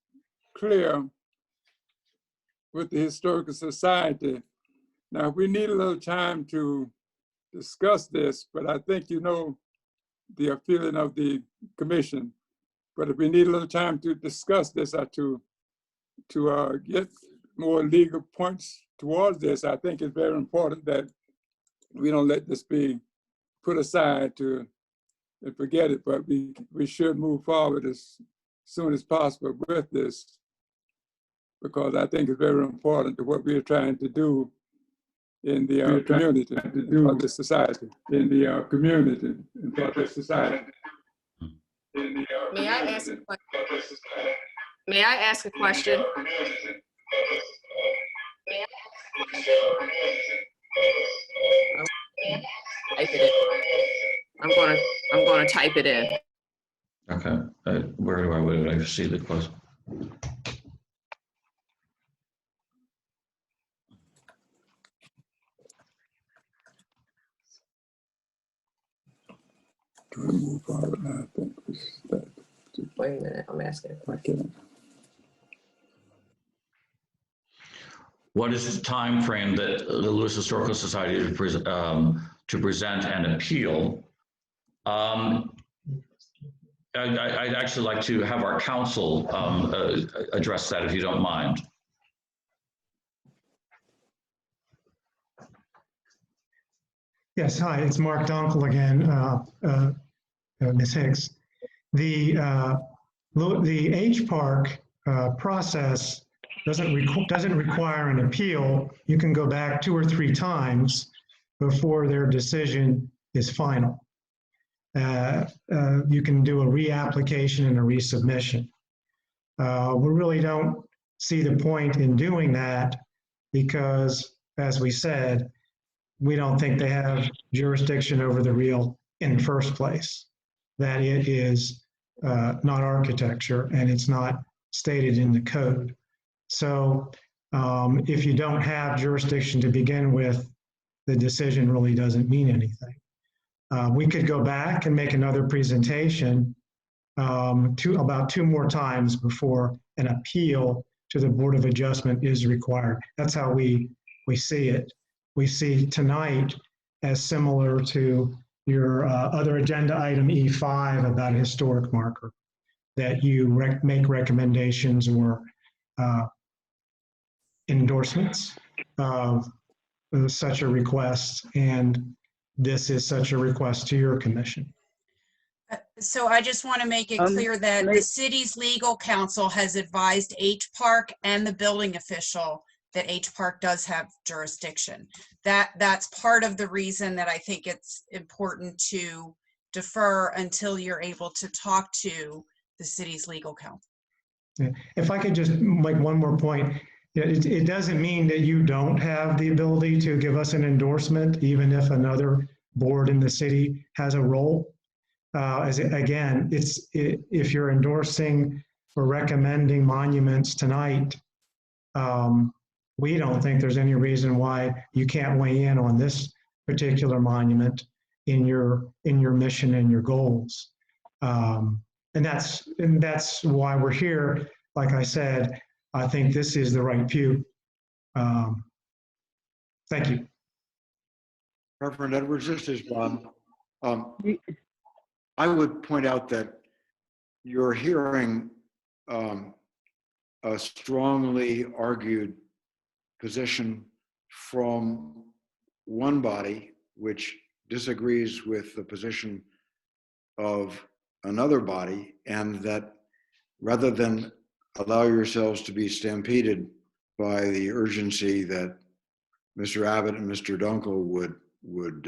clear with the Historical Society. Now, we need a little time to discuss this, but I think you know the feeling of the commission. But if we need a little time to discuss this or to get more legal points towards this, I think it's very important that we don't let this be put aside to and forget it, but we should move forward as soon as possible with this, because I think it's very important to what we are trying to do in the community, for the society, in the community, and for the society. May I ask a question? May I ask a question? Type it in. I'm gonna type it in. Okay, where would I see the question? Can we move forward now? I think we should. Wait a minute, I'm asking a question. What is the time frame that the Lewes Historical Society to present an appeal? I'd actually like to have our council address that, if you don't mind. Yes, hi, it's Mark Dunkel again, Ms. Hicks. The H-Park process doesn't require an appeal. You can go back 2 or 3 times before their decision is final. You can do a reapplication and a resubmission. We really don't see the point in doing that because, as we said, we don't think they have jurisdiction over the real in the first place, that it is not architecture and it's not stated in the code. So if you don't have jurisdiction to begin with, the decision really doesn't mean anything. We could go back and make another presentation about 2 more times before an appeal to the Board of Adjustment is required. That's how we see it. We see tonight as similar to your other agenda item E5 about a historic marker, that you make recommendations or endorsements of such a request, and this is such a request to your commission. So I just want to make it clear that the city's legal counsel has advised H-Park and the building official that H-Park does have jurisdiction. That's part of the reason that I think it's important to defer until you're able to talk to the city's legal counsel. Yeah. If I could just make one more point, it doesn't mean that you don't have the ability to give us an endorsement, even if another board in the city has a role. Again, if you're endorsing or recommending monuments tonight, we don't think there's any reason why you can't weigh in on this particular monument in your mission and your goals. And that's why we're here. Like I said, I think this is the right view. Thank you. Reverend Edwards, this is Bob. I would point out that you're hearing a strongly argued position from one body which disagrees with the position of another body, and that rather than allow yourselves to be stampeded by the urgency that Mr. Abbott and Mr. Dunkel would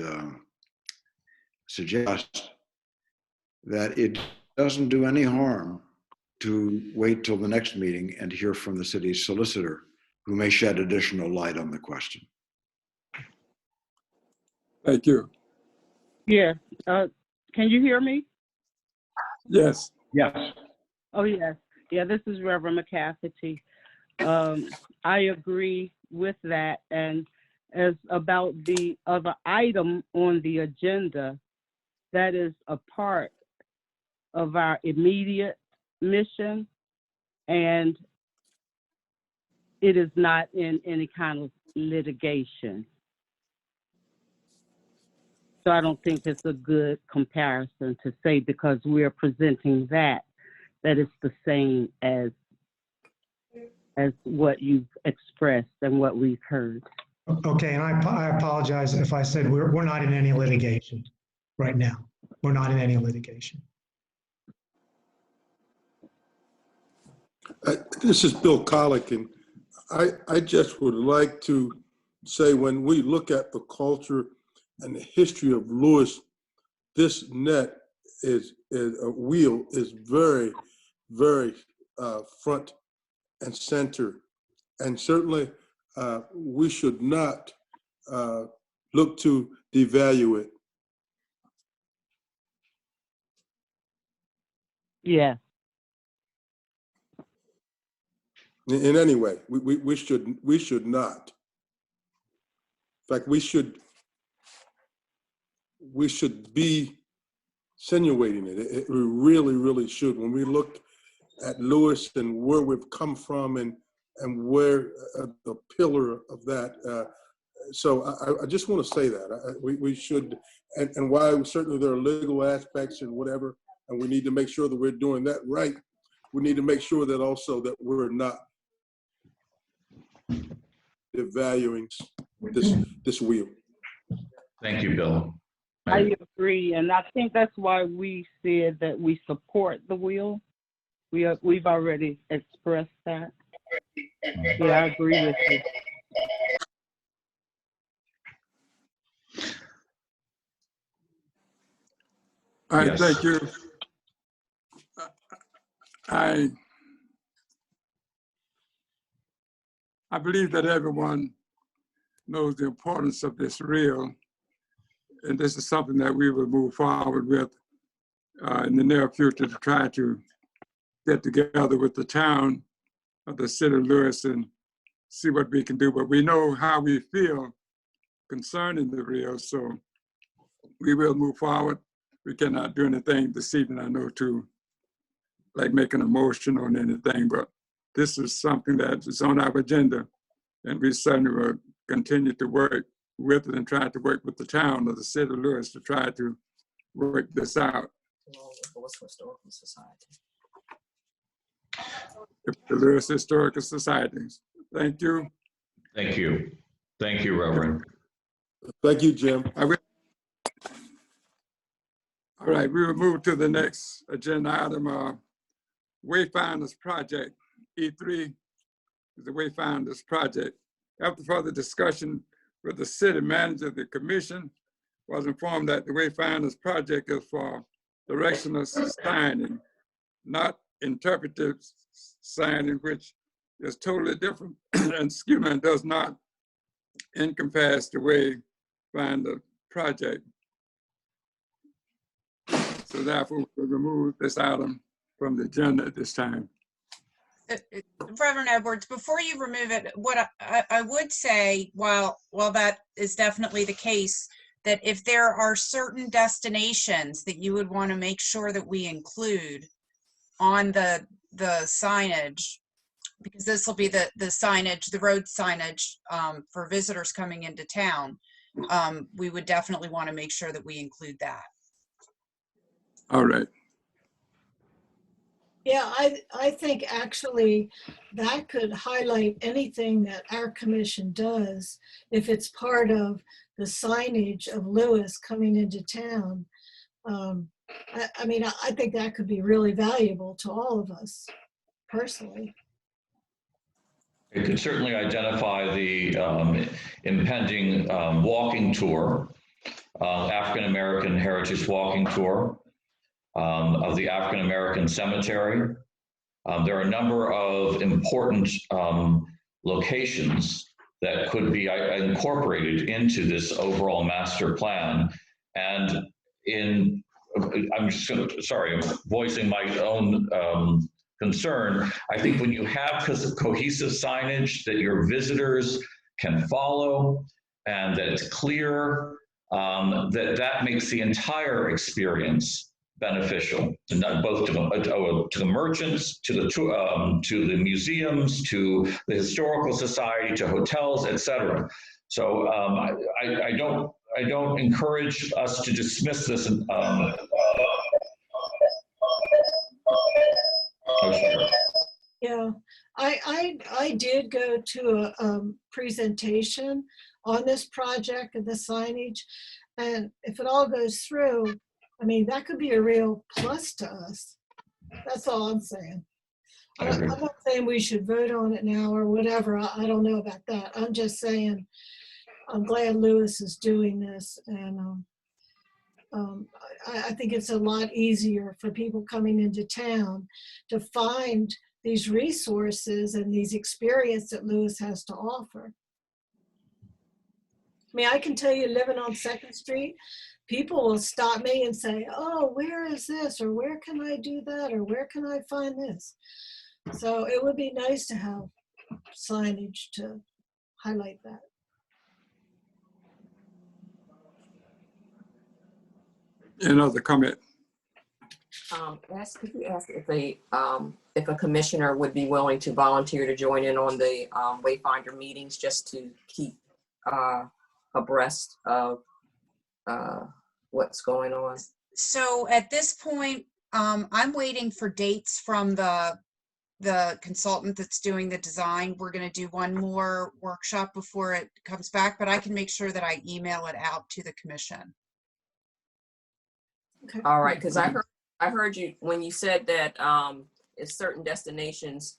suggest, that it doesn't do any harm to wait till the next meeting and hear from the city's solicitor, who may shed additional light on the question. Thank you. Yeah. Can you hear me? Yes. Yes. Oh, yes. Yeah, this is Reverend McCafferty. I agree with that. And as about the other item on the agenda, that is a part of our immediate mission, and it is not in any kind of litigation. So I don't think it's a good comparison to say, because we're presenting that it's the same as what you've expressed and what we've heard. Okay, and I apologize if I said we're not in any litigation right now. We're not in any litigation. This is Bill Colick, and I just would like to say, when we look at the culture and the history of Lewes, this net is a wheel is very, very front and center, and certainly we should not look to devalue it. Yeah. In any way, we should not. In fact, we should be insinuating it. We really should. When we look at Lewes and where we've come from and where the pillar of that. So I just want to say that we should, and while certainly there are legal aspects and whatever, and we need to make sure that we're doing that right, we need to make sure that also that we're not devaluing this wheel. Thank you, Bill. I agree, and I think that's why we said that we support the wheel. We've already expressed that. Yeah, I agree with you. All right, Yes. thank you. I believe that everyone knows the importance of this reel, and this is something that we will move forward with in the near future to try to get together with the town of the city of Lewes and see what we can do. But we know how we feel concerning the reel, so we will move forward. We cannot do anything this evening, I know, to like making a motion on anything, but this is something that is on our agenda, and we certainly will continue to work with it and try to work with the town of the city of Lewes to try to work this out. Historical Society. The Lewes Historical Societies. Thank you. Thank you. Thank you, Reverend. Thank you, Jim. All right, we will move to the next agenda item, Wayfinders Project. E3 is the Wayfinders Project. After further discussion with the city manager, the commission was informed that the Wayfinders Project is for directional signing, not interpretive signing, which is totally different and does not encompass the Wayfinder Project. So therefore, we'll remove this item from the agenda at this time. Reverend Edwards, before you remove it, what I would say, while that is definitely the case, that if there are certain destinations that you would want to make sure that we include on the signage, because this will be the signage, the road signage for visitors coming into town, we would definitely want to make sure that we include that. All right. Yeah, I think actually that could highlight anything that our commission does if it's part of the signage of Lewes coming into town. I mean, I think that could be really valuable to all of us personally. It could certainly identify the impending walking tour, African American Heritage Walking Tour of the African American Cemetery. There are a number of important locations that could be incorporated into this overall master plan. And I'm voicing my own concern. I think when you have cohesive signage that your visitors can follow and that it's clear, that makes the entire experience beneficial, and not both to the merchants, to the museums, to the historical society, to hotels, etc. So I don't encourage us to dismiss this. Yeah, I did go to a presentation on this project and the signage, and if it all goes through, I mean, that could be a real plus to us. That's all I'm saying. I'm not saying we should vote on it now or whatever. I don't know about that. I'm just saying I'm glad Lewes is doing this, and I think it's a lot easier for people coming into town to find these resources and these experiences that Lewes has to offer. I mean, I can tell you, living on 2nd Street, people will stop me and say, oh, where is this? Or where can I do that? Or where can I find this? So it would be nice to have signage to highlight that. Another comment? Could you ask if a commissioner would be willing to volunteer to join in on the Wayfinder meetings just to keep abreast of what's going on? So at this point, I'm waiting for dates from the consultant that's doing the design. We're going to do one more workshop before it comes back, but I can make sure that I email it out to the commission. Okay. All right, because I heard you when you said that if certain destinations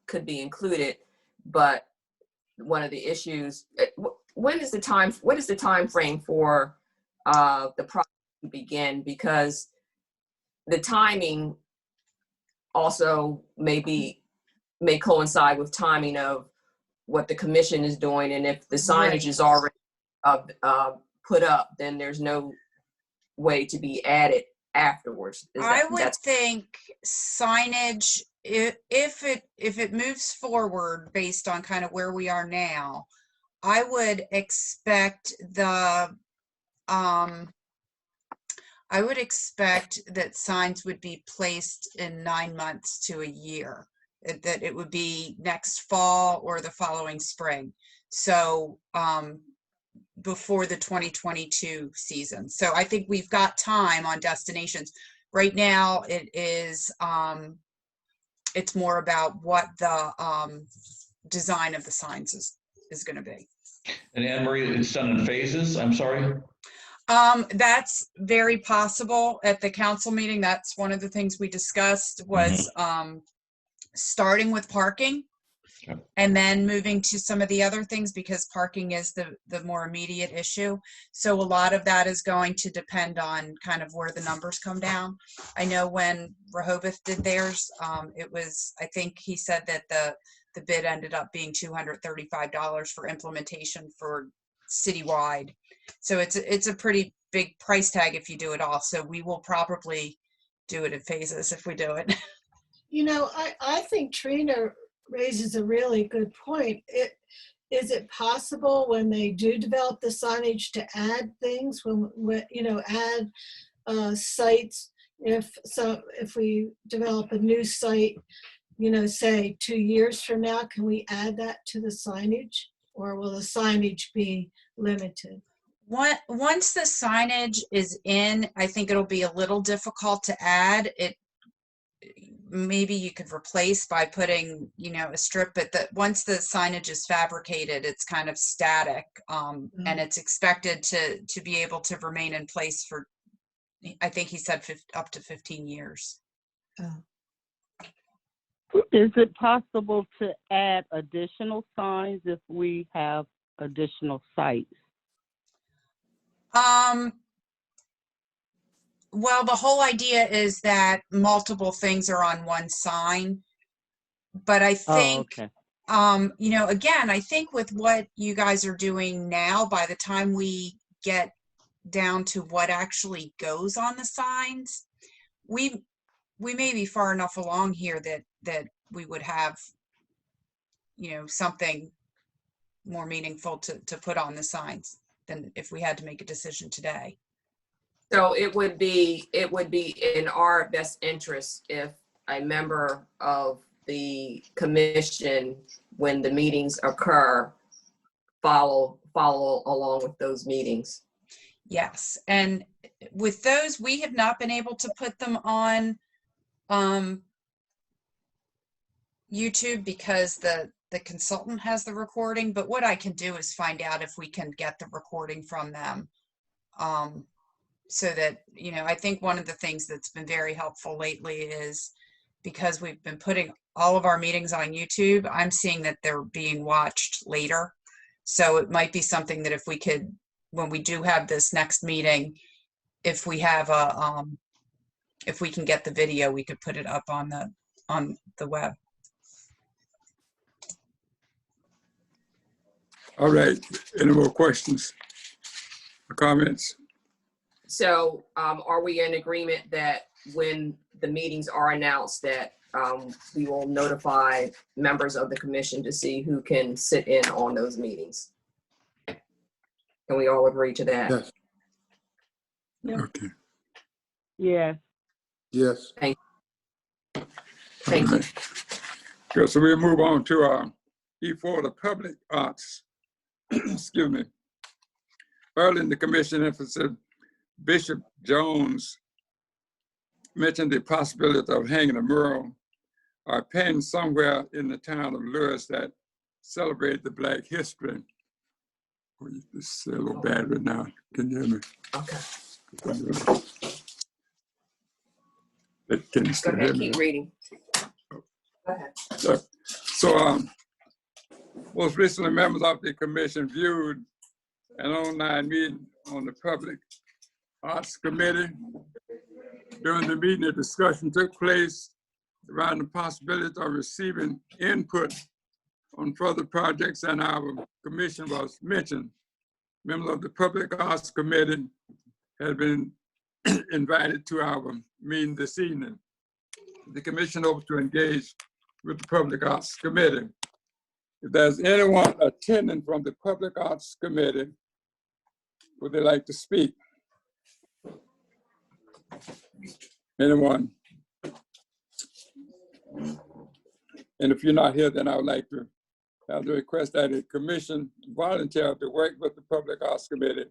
could be included, but one of the issues, what is the time frame for the project to begin? Because the timing also may coincide with timing of what the commission is doing, and if the signage is already put up, then there's no way to be added afterwards. I would think signage, if it moves forward based on kind of where we are now, I would expect that signs would be placed in 9 months to a year, that it would be next fall or the following spring. So before the 2022 season. So I think we've got time on destinations. Right now it is, it's more about what the design of the signs is going to be. And Anne Marie, it's done in phases, I'm sorry? That's very possible. At the council meeting, that's one of the things we discussed was starting with parking. Okay. And then moving to some of the other things, because parking is the more immediate issue. So a lot of that is going to depend on kind of where the numbers come down. I know when Rehoboth did theirs, it was, I think he said that the bid ended up being $235 for implementation for citywide. So it's a pretty big price tag if you do it all. So we will probably do it in phases if we do it. You know, I think Trina raises a really good point. Is it possible when they do develop the signage to add things, when you know, add sites? If we develop a new site, you know, say 2 years from now, can we add that to the signage, or will the signage be limited? Once the signage is in, I think it'll be a little difficult to add it. Maybe you could replace by putting, you know, a strip, but once the signage is fabricated, it's kind of static, and it's expected to be able to remain in place for, I think he said up to 15 years. Oh. Is it possible to add additional signs if we have additional sites? Well, the whole idea is that multiple things are on one sign, but I think, you know, again, I think with what you guys are doing now, by the time we get down to what actually goes on the signs, we may be far enough along here that we would have, you know, something more meaningful to put on the signs than if we had to make a decision today. So it would be in our best interest if a member of the commission, when the meetings occur, follow along with those meetings. Yes, and with those, we have not been able to put them on YouTube because the consultant has the recording, but what I can do is find out if we can get the recording from them. so that, you know, I think one of the things that's been very helpful lately is because we've been putting all of our meetings on YouTube, I'm seeing that they're being watched later. So it might be something that if we could, when we do have this next meeting, if we have a, if we can get the video, we could put it up on the web. All right, any more questions or comments? So are we in agreement that when the meetings are announced that we will notify members of the commission to see who can sit in on those meetings? Can we all agree to that? Yes. Yeah. Okay. Yes. Yes. Thank you. Good, so we'll move on to E4, the public arts. Excuse me. Early in the commission emphasis, Bishop Jones mentioned the possibility of hanging a mural or pen somewhere in the town of Lewes that celebrated the Black history. Oh, this is a little bad right now. Can you hear me? Okay. Can you Go still hear ahead, me? keep reading. Go ahead. So, most recently, members of the commission viewed an online meeting on the Public Arts Committee. During the meeting, a discussion took place around the possibility of receiving input on further projects, and our commission was mentioned. Members of the Public Arts Committee had been invited to our meeting this evening. The commission hopes to engage with the Public Arts Committee. If there's anyone attending from the Public Arts Committee, would they like to speak? Anyone? And if you're not here, then I would like to have the request that a commission volunteer to work with the Public Arts Committee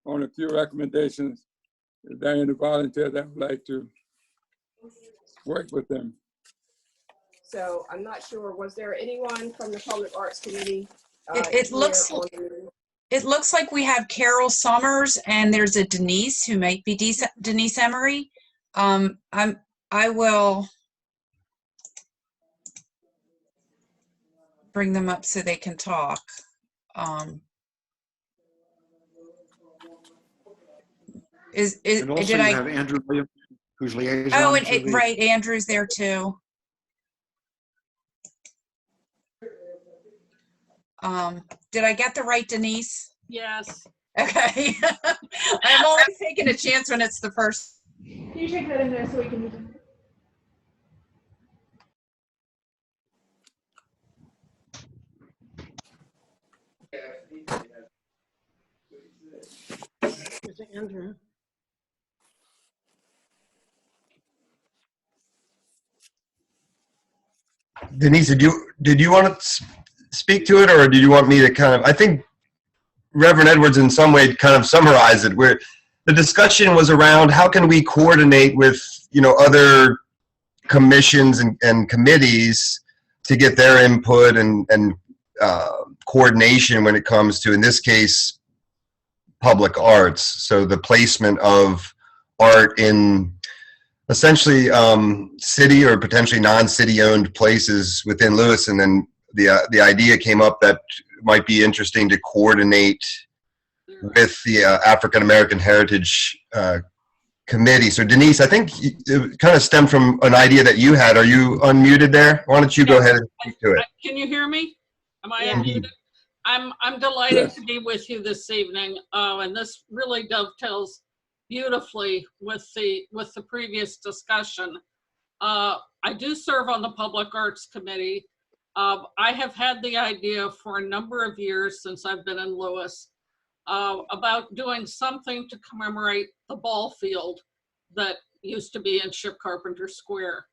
on a few recommendations. If there are any volunteers that would like to work with them. So I'm not sure, was there anyone from the Public Arts Committee? It looks like we have Carol Summers and there's a Denise who might be Denise Emery. I will bring them up so they can talk. And also Did you I have Andrew Williams, who's liaison. Oh, and right, Andrew's there too. Did I get the right Denise? Yes. Okay. I'm always taking a chance when it's the first. Can you take that in there so we can? There's Andrew. Denise, did you want to speak to it, or did you want me to kind of? I think Reverend Edwards in some way kind of summarized it, where the discussion was around how can we coordinate with other commissions and committees to get their input and coordination when it comes to, in this case, public arts. So the placement of art in essentially city or potentially non-city owned places within Lewes, and then the idea came up that it might be interesting to coordinate with the African American Heritage Committee. So Denise, I think it kind of stemmed from an idea that you had. Are you unmuted there? Why don't you go ahead and speak to it? Can you hear me? Am I unmuted? I'm delighted Yes. to be with you this evening, and this really dovetails beautifully with the previous discussion. I do serve on the Public Arts Committee. I have had the idea for a number of years since I've been in Lewes about doing something to commemorate the ball field that used to be in Carpenter Square.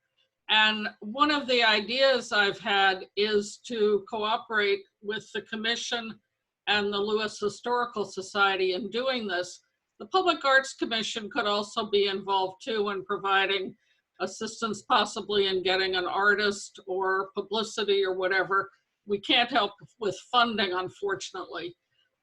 And one of the ideas I've had is to cooperate with the Commission and the Lewes Historical Society in doing this. The Public Arts Commission could also be involved too in providing assistance, possibly in getting an artist or publicity or whatever. We can't help with funding, unfortunately.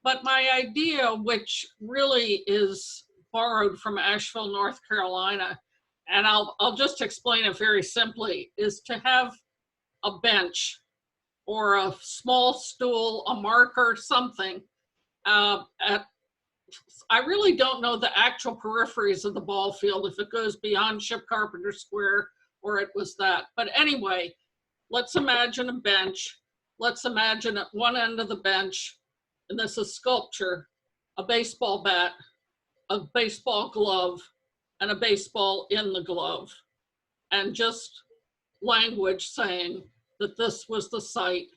But my idea, which really is borrowed from Asheville, North Carolina. And I'll just explain it very simply, is to have a bench or a small stool, a marker, something. I really don't know the actual peripheries of the ball field, if it goes beyond Ship Carpenter Square or it was that. But anyway, let's imagine a bench. Let's imagine at one end of the bench, and this is sculpture, a baseball bat, a baseball glove, and a baseball in the glove. And just language saying that this was the site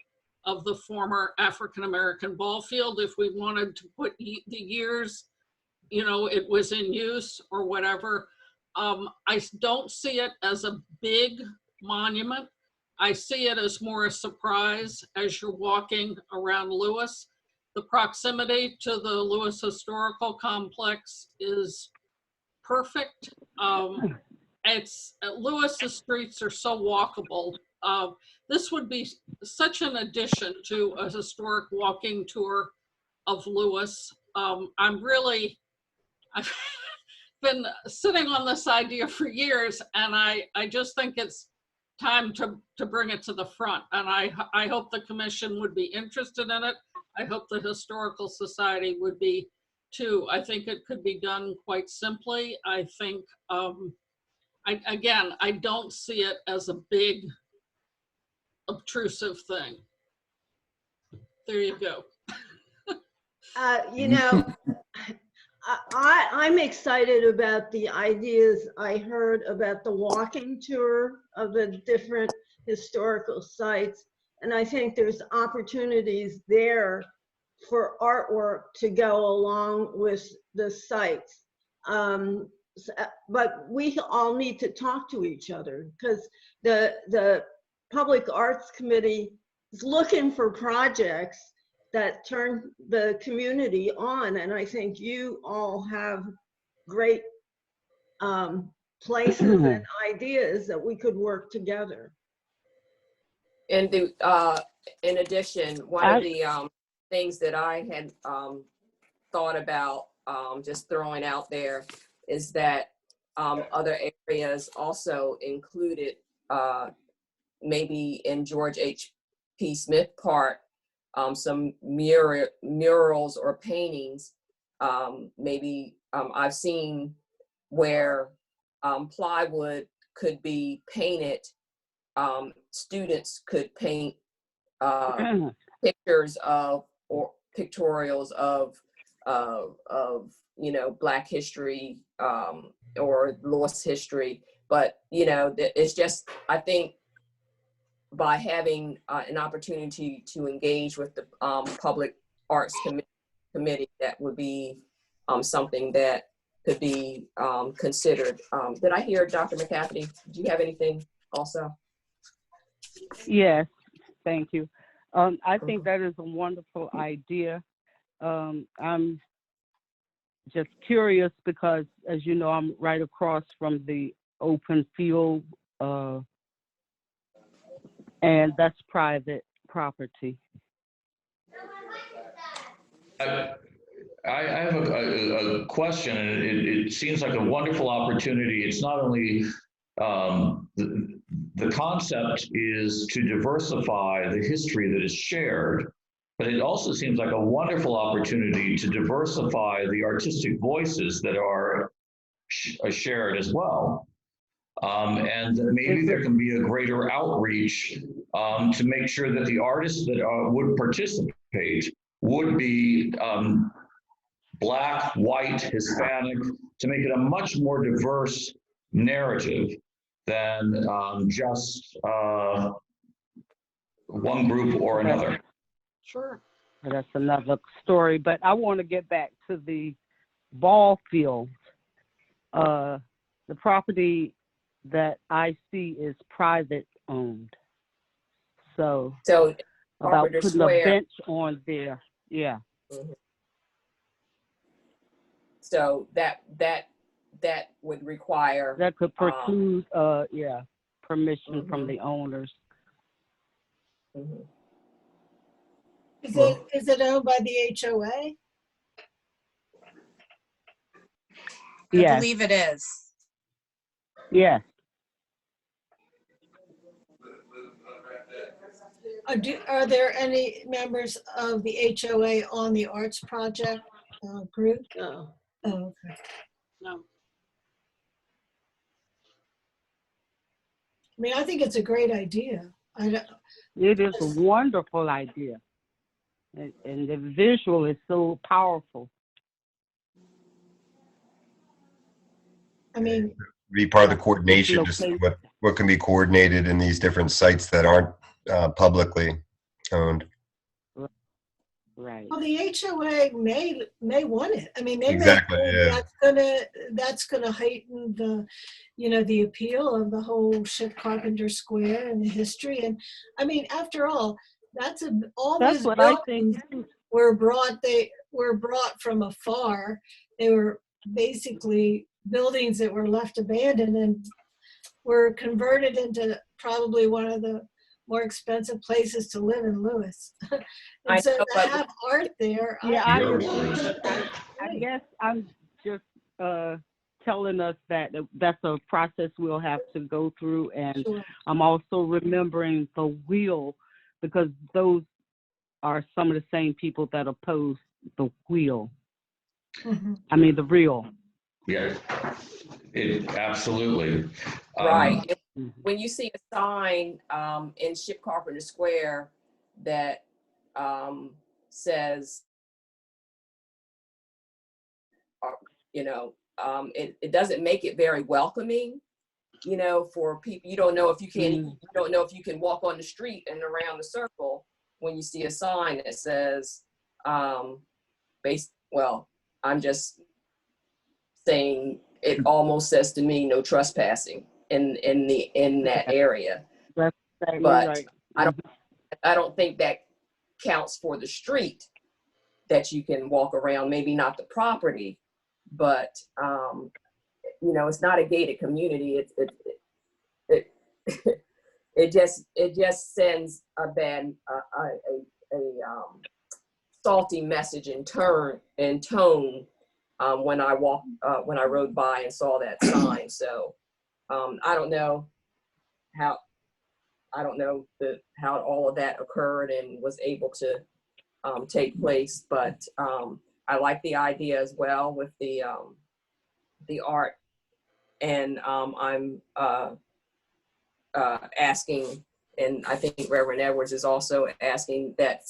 of the former African-American ball field. If we wanted to put the years, you know, it was in use or whatever. I don't see it as a big monument. I see it as more a surprise as you're walking around Lewes. The proximity to the Lewes Historical Complex is perfect. Lewis's streets are so walkable. This would be such an addition to a historic walking tour of Lewes. I've been sitting on this idea for years, and I just think it's time to bring it to the front. And I hope the commission would be interested in it. I hope the Historical Society would be too. I think it could be done quite simply. I think, I don't see it as a big obtrusive thing. There you go. You know, I'm excited about the ideas I heard about the walking tour of the different historical sites. And I think there's opportunities there for artwork to go along with the sites. But we all need to talk to each other, because the Public Arts Committee is looking for projects that turn the community on. And I think you all have great places and ideas that we could work together. And in addition, one of the things that I had thought about, just throwing out there, is that other areas also included, maybe in George H.P. Smith Park, some murals or paintings. Maybe I've seen where plywood could be painted. Students could paint pictures of, or pictorials of you know, Black history or Lewis history. But you know, it's just, I think by having an opportunity to engage with the Public Arts Committee, that would be something that could be considered. Did I hear Dr. McCafferty? Do you have anything also? Yes, thank you. I think that is a wonderful idea. I'm just curious because, as you know, I'm right across from the open field, and that's private property. I have a question, and it seems like a wonderful opportunity. It's not only the concept is to diversify the history that is shared, but it also seems like a wonderful opportunity to diversify the artistic voices that are shared as well. And maybe there can be a greater outreach to make sure that the artists that would participate would be Black, white, Hispanic, to make it a much more diverse narrative than just one group or another. Sure. That's another story, but I want to get back to the ball field. The property that I see is private owned. So about putting Square. a bench on there, yeah. Mm-hmm. So that would require, that could preclude permission from the owners. Mm-hmm. Is it owned by the HOA? I Yes. believe it is. Yes. Are there any members of the HOA on the Arts Project group? No. Oh, okay. No. I mean, I think it's a great idea. It is a wonderful idea. And the visual is so powerful. I mean, Be part of the coordination, just what can be coordinated in these different sites that aren't publicly owned. Right. well, the HOA may want it. I mean, they Exactly, may yeah. think that's gonna heighten the, the appeal of the whole Ship Carpenter Square and the history. And I mean, after all, all That's these what I think. buildings were brought from afar. They were basically buildings that were left abandoned and were converted into probably one of the more expensive places to live in Lewes. And so to have art there, Yeah, I agree. I guess I'm just telling us that that's a process we'll have to go through. And Sure. I'm also remembering the wheel, because those are some of the same people that oppose the wheel. Mm-hmm. I mean, the real. Yeah, absolutely. Right. When you see a sign in Ship Carpenter Square that says, it doesn't make it very welcoming, for people. You don't know if you can. You don't know if you can walk on the street and around the circle when you see a sign that says, well, I'm just saying, it almost says to me, no trespassing in that area. That's exactly But right. I don't think that counts for the street that you can walk around. Maybe not the property, but it's not a gated community. It just sends a bad salty message in tone when I rode by and saw that sign. So I don't know how all of that occurred and was able to take place, but I like the idea as well with the art, and I'm asking, and I think Reverend Edwards is also asking that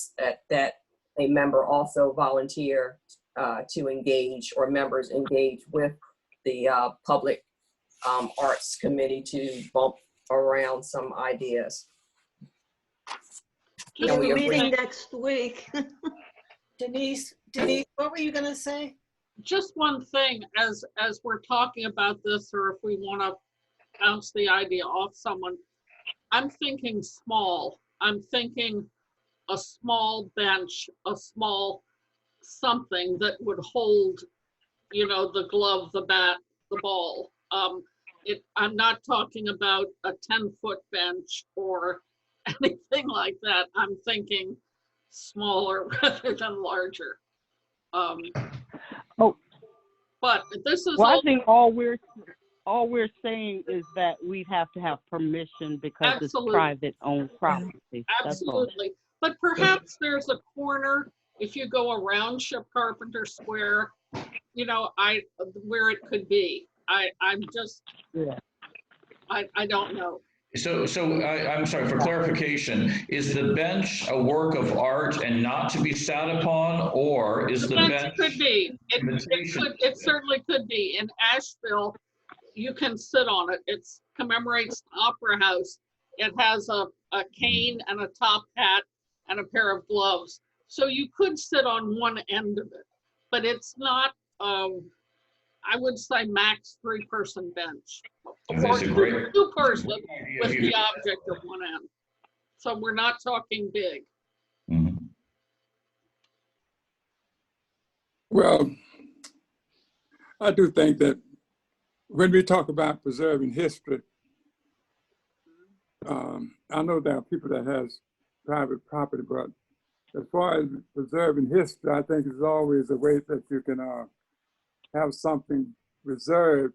a member also volunteer to engage, or members engage with the public arts committee to bump around some ideas. We have a meeting next week. Denise, what were you gonna say? Just one thing, as we're talking about this, or if we want to bounce the idea off someone, I'm thinking small. I'm thinking a small bench, a small something that would hold, the glove, the bat, the ball. I'm not talking about a 10-foot bench or anything like that. I'm thinking smaller rather than larger. But this is I think all we're saying is that we have to have permission because it's private owned property. Absolutely. But perhaps there's a corner, if you go around Ship Carpenter Square, where it could be. I'm just, I don't know. So I'm sorry, for clarification, is the bench a work of art and not to be sat upon, or is the bench? Could be. It certainly could be. In Asheville, you can sit on it. It commemorates the Opera House. It has a cane and a top hat and a pair of gloves. So you could sit on one end of it, but it's not, I would say max 3-person bench. Or 2-person with the object of one end. So we're not talking big. Mm-hmm. Well, I do think that when we talk about preserving history, I know there are people that has private property, but as far as preserving history, I think it's always a way that you can have something reserved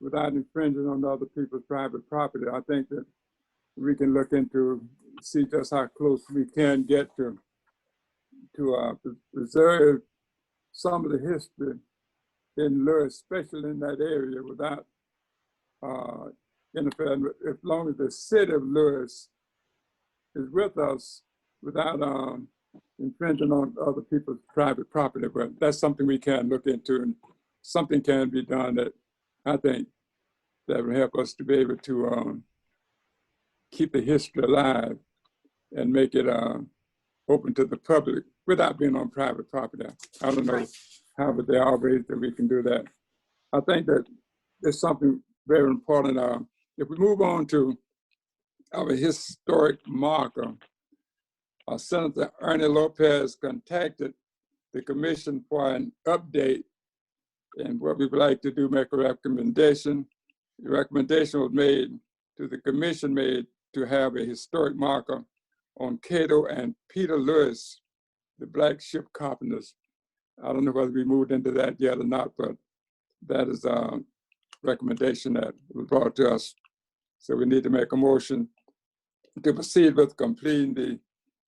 without infringing on other people's private property. I think that we can look into, see just how close we can get to preserve some of the history in Lewes, especially in that area, without interfering, as long as the city of Lewes is with us without infringing on other people's private property. But that's something we can look into, and something can be done that I think that will help us to be able to keep the history alive and make it open to the public without being on private property. I don't know how, but there are ways that we can do that. I think that there's something very important. If we move on to our historic marker, Senator Ernie Lopez contacted the commission for an update, and what we would like to do, make a recommendation. The recommendation was made to the commission to have a historic marker on Cato and Peter Lewes, the black ship carpenters. I don't know whether we moved into that yet or not, but that is a recommendation that was brought to us. So we need to make a motion to proceed with completing the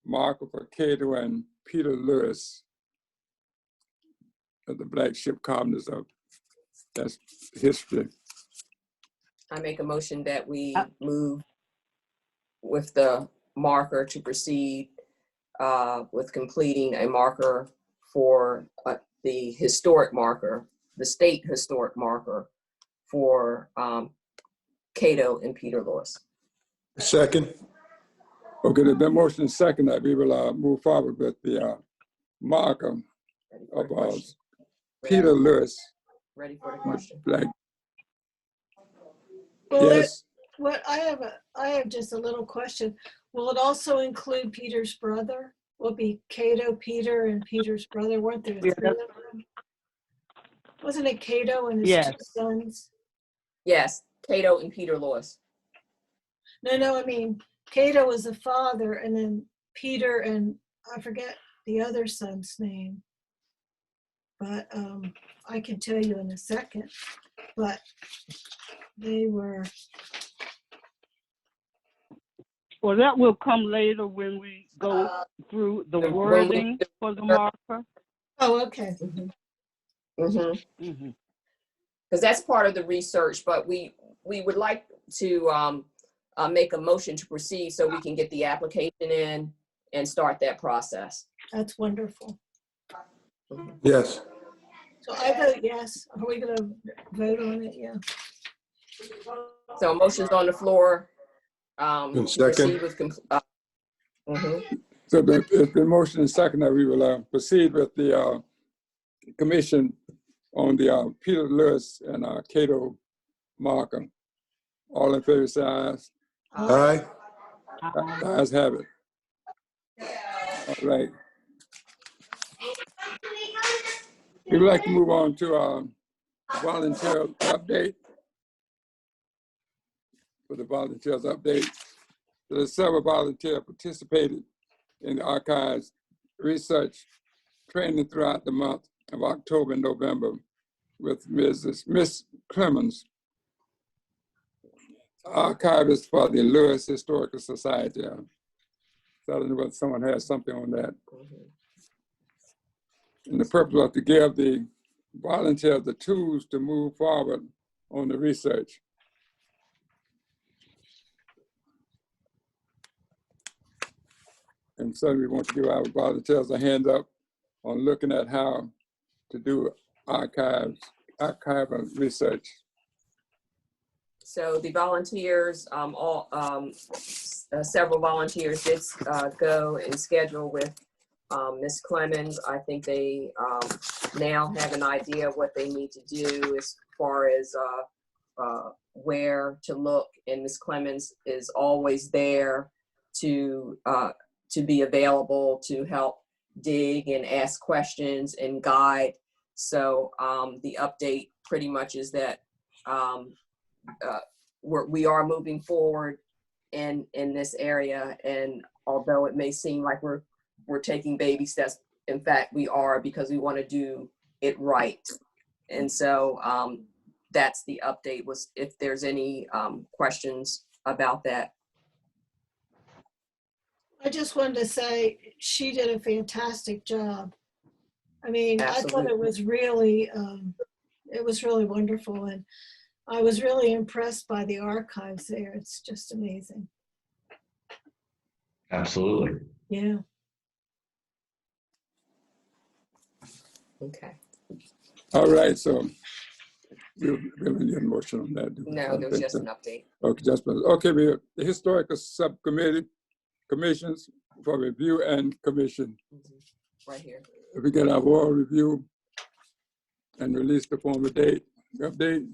marker for Cato and Peter Lewes, of the black ship carpenters of that's history. I make a motion that we move with the marker to proceed with completing a marker for the historic marker, the state historic marker for Cato and Peter Lewes. Second. Okay, there's been motion second that we will move forward with the marker of Peter Lewes. Ready for the question? Black. Well, Yes. I have just a little question. Will it also include Peter's brother? Will it be Cato, Peter, and Peter's brother? Weren't there three of them? Wasn't it Cato and his two sons? Yes, Cato and Peter Lewes. No, I mean, Cato was the father, and then Peter and I forget the other son's name. But I can tell you in a second. But they were. Well, that will come later when we go through the wording for the marker. Oh, okay. Because that's part of the research, but we would like to make a motion to proceed so we can get the application in and start that process. That's wonderful. Yes. So I vote yes. Are we going to vote on it? Yeah. So motion's on the floor. And second. So it's been motion and second that we will proceed with the commission on the Peter Lewes and Cato marker. All in favor, say aye. Aye. The ayes have it. All right. We would like to move on to volunteer update. For the volunteers update, there's several volunteers participated in the archives research training throughout the month of October and November with Miss Clemens, archivist for the Lewes Historical Society. So I don't know whether someone has something on that. And the purpose was to give the volunteers the tools to move forward on the research. And so we want to give our volunteers a hand up on looking at how to do archival research. So the volunteers, several volunteers did go and schedule with Ms. Clemens. I think they now have an idea of what they need to do as far as where to look, and Ms. Clemens is always there to be available to help dig and ask questions and guide. So the update pretty much is that we are moving forward in this area, and although it may seem like we're taking baby steps, in fact we are, because we want to do it right. And so that's the update, was if there's any questions about that. I just wanted to say she did a fantastic job. I mean, I thought it was really wonderful, and I was really impressed by the archives there. It's just amazing. Absolutely. Yeah. Okay. All right, so we'll need a motion on that. No, there was just an update. Okay, okay. The historical subcommittee commissions for review and commission. Right here. If we get our oral review and release the formal date update.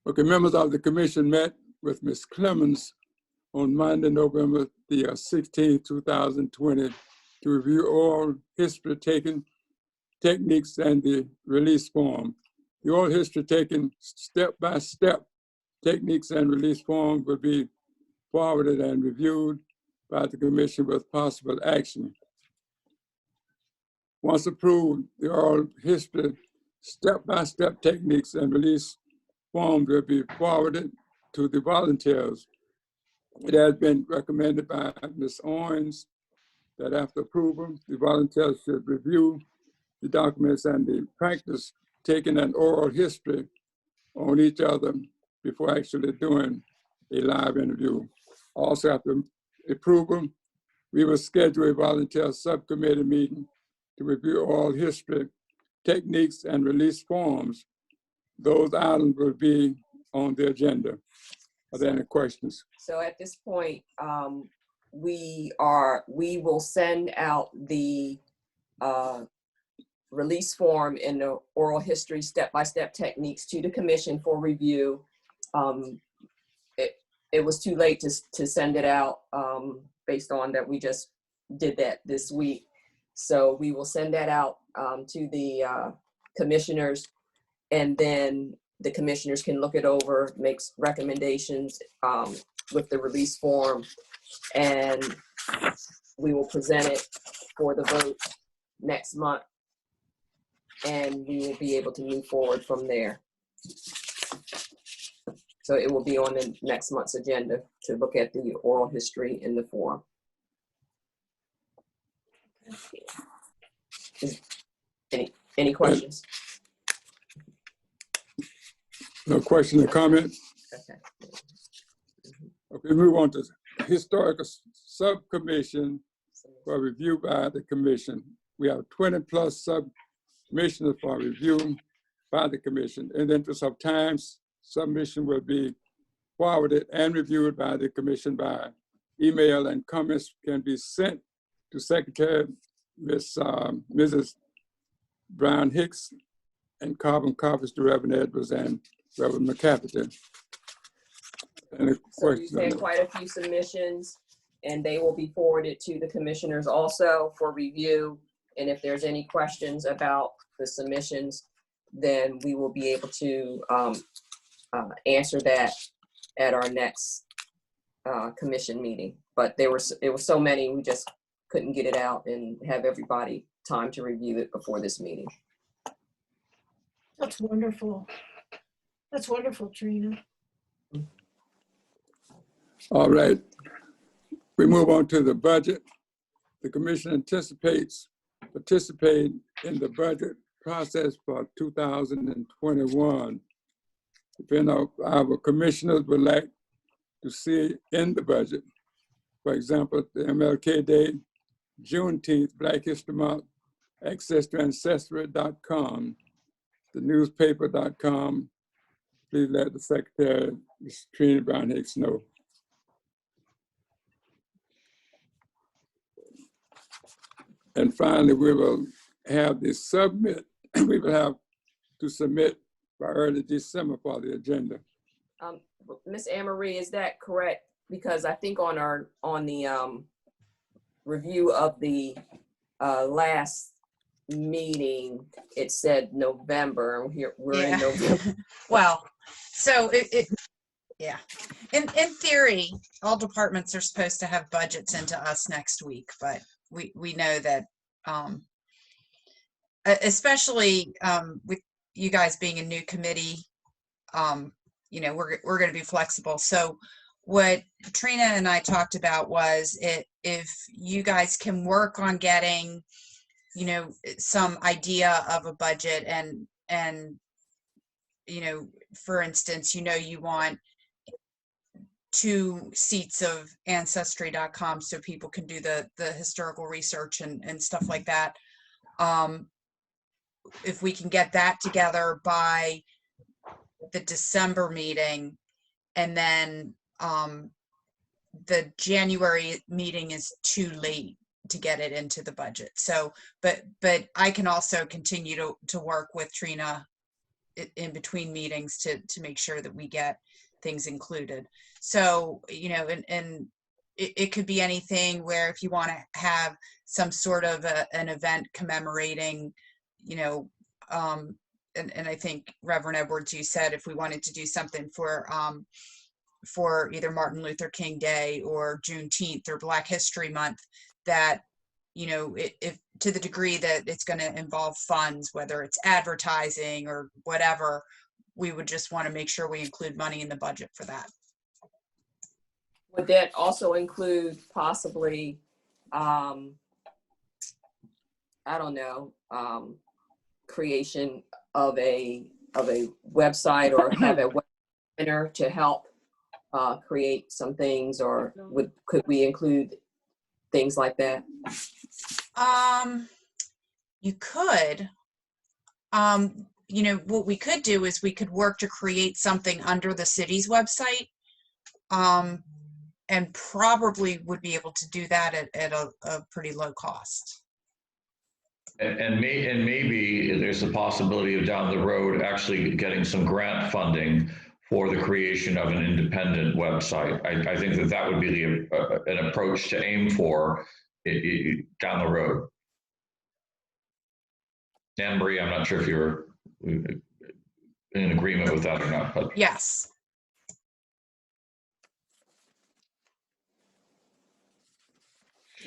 Okay, members of the commission met with Ms. Clemens on Monday, November the 16th, 2020, to review oral history taking techniques and the release form. The oral history taken step-by-step techniques and release form will be forwarded and reviewed by the commission with possible action. Once approved, the oral history step-by-step techniques and release form will be forwarded to the volunteers. It has been recommended by Ms. Owens that after approval, the volunteers should review the documents and the practice taking an oral history on each other before actually doing a live interview. Also, after approval, we will schedule a volunteer subcommittee meeting to review oral history techniques and release forms. Those items will be on the agenda. Are there any questions? So at this point, we will send out the release form and the oral history step-by-step techniques to the commission for review. It was too late to send it out based on that we just did that this week. So we will send that out to the commissioners, and then the commissioners can look it over, make recommendations with the release form, and we will present it for the vote next month, and we will be able to move forward from there. So it will be on the next month's agenda to look at the oral history in the form. Any questions? No question or comment? Okay. Okay, move on to historical subcommission for review by the commission. We have 20+ subcommissioners for review by the commission. In the interest of time, submission will be forwarded and reviewed by the commission by email, and comments can be sent to Secretary Mrs. Brown Hicks and carbon copies to Reverend Edwards and Reverend McCafferty. So we've had quite a few submissions, and they will be forwarded to the commissioners also for review. And if there's any questions about the submissions, then we will be able to answer that at our next commission meeting. But it was so many, we just couldn't get it out and have everybody time to review it before this meeting. That's wonderful. That's wonderful, Trina. All right, we move on to the budget. The commission anticipates participating in the budget process for 2021. Depending on our commissioners would like to see in the budget. For example, the MLK Day, Juneteenth, Black History Month, access to ancestry.com, the newspaper.com. Please let the Secretary, Ms. Trina Brown Hicks, know. And finally, we will have the submit, we will have to submit by early December for the agenda. Ms. Anne-Marie, is that correct? Because I think on the review of the last meeting, it said November. We're in November. Well, so yeah. In theory, all departments are supposed to have budgets into us next week, but we know that especially with you guys being a new committee, you know, we're going to be flexible. So what Trina and I talked about was if you guys can work on getting, you know, some idea of a budget and, you know, for instance, you know, you want 2 seats of ancestry.com so people can do the historical research and stuff like that. If we can get that together by the December meeting, and then the January meeting is too late to get it into the budget. So, but I can also continue to work with Trina in between meetings to make sure that we get things included. So, you know, and it could be anything where if you want to have some sort of an event commemorating, you know, and I think Reverend Edwards, you said if we wanted to do something for either Martin Luther King Day or Juneteenth or Black History Month, that, you know, if to the degree that it's going to involve funds, whether it's advertising or whatever, we would just want to make sure we include money in the budget for that. Would that also include possibly, I don't know, creation of a website, or have a webinar to help create some things, or could we include things like that? You could, you know, what we could do is we could work to create something under the city's website, and probably would be able to do that at a pretty low cost. And maybe there's a possibility of down the road actually getting some grant funding for the creation of an independent website. I think that would be an approach to aim for down the road. Anne Marie, I'm not sure if you're in agreement with that or not. But yes.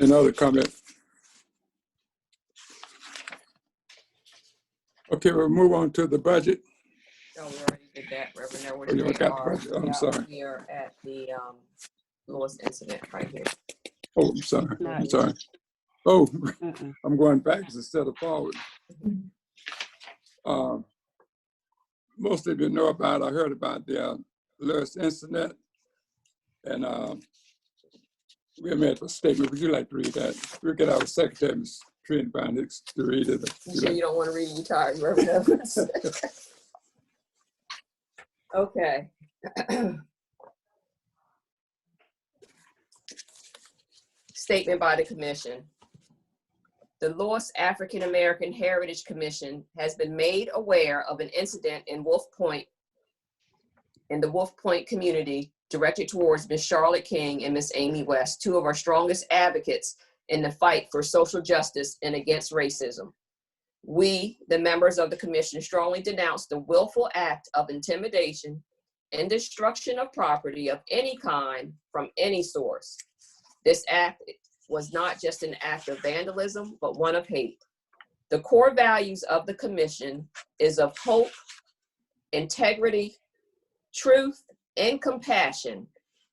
Another comment. Okay, we'll move on to the budget. No, we already did that, Reverend Edwards. Oh, you got the budget. Oh, I'm sorry. We are at the Lewes incident right here. Oh, I'm sorry. I'm sorry. Oh, I'm going backwards instead of forward. Most of you know about, I heard about the Lewes incident, and we made a statement. Would you like to read that? We'll get our secretary, Ms. Trina Bindix, to read it. You sure you don't want to read it? You tired, Reverend Edwards? Okay. Statement by the Commission. The Lewes African American Heritage Commission has been made aware of an incident in the Wolf Point community directed towards Ms. Charlotte King and Ms. Amy West, 2 of our strongest advocates in the fight for social justice and against racism. We, the members of the Commission, strongly denounce the willful act of intimidation and destruction of property of any kind from any source. This act was not just an act of vandalism, but one of hate. The core values of the Commission is of hope, integrity, truth, and compassion,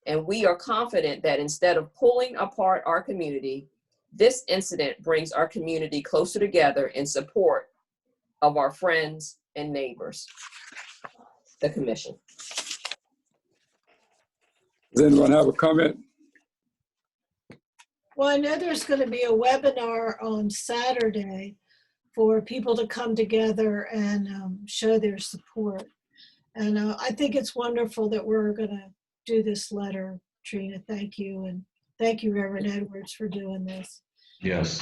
and we are confident that instead of pulling apart our community, this incident brings our community closer together in support of our friends and neighbors. The Commission. Does anyone have a comment? Well, I know there's going to be a webinar on Saturday for people to come together and show their support. And I think it's wonderful that we're going to do this letter, Trina. Thank you. And thank you, Reverend Edwards, for doing this. yes.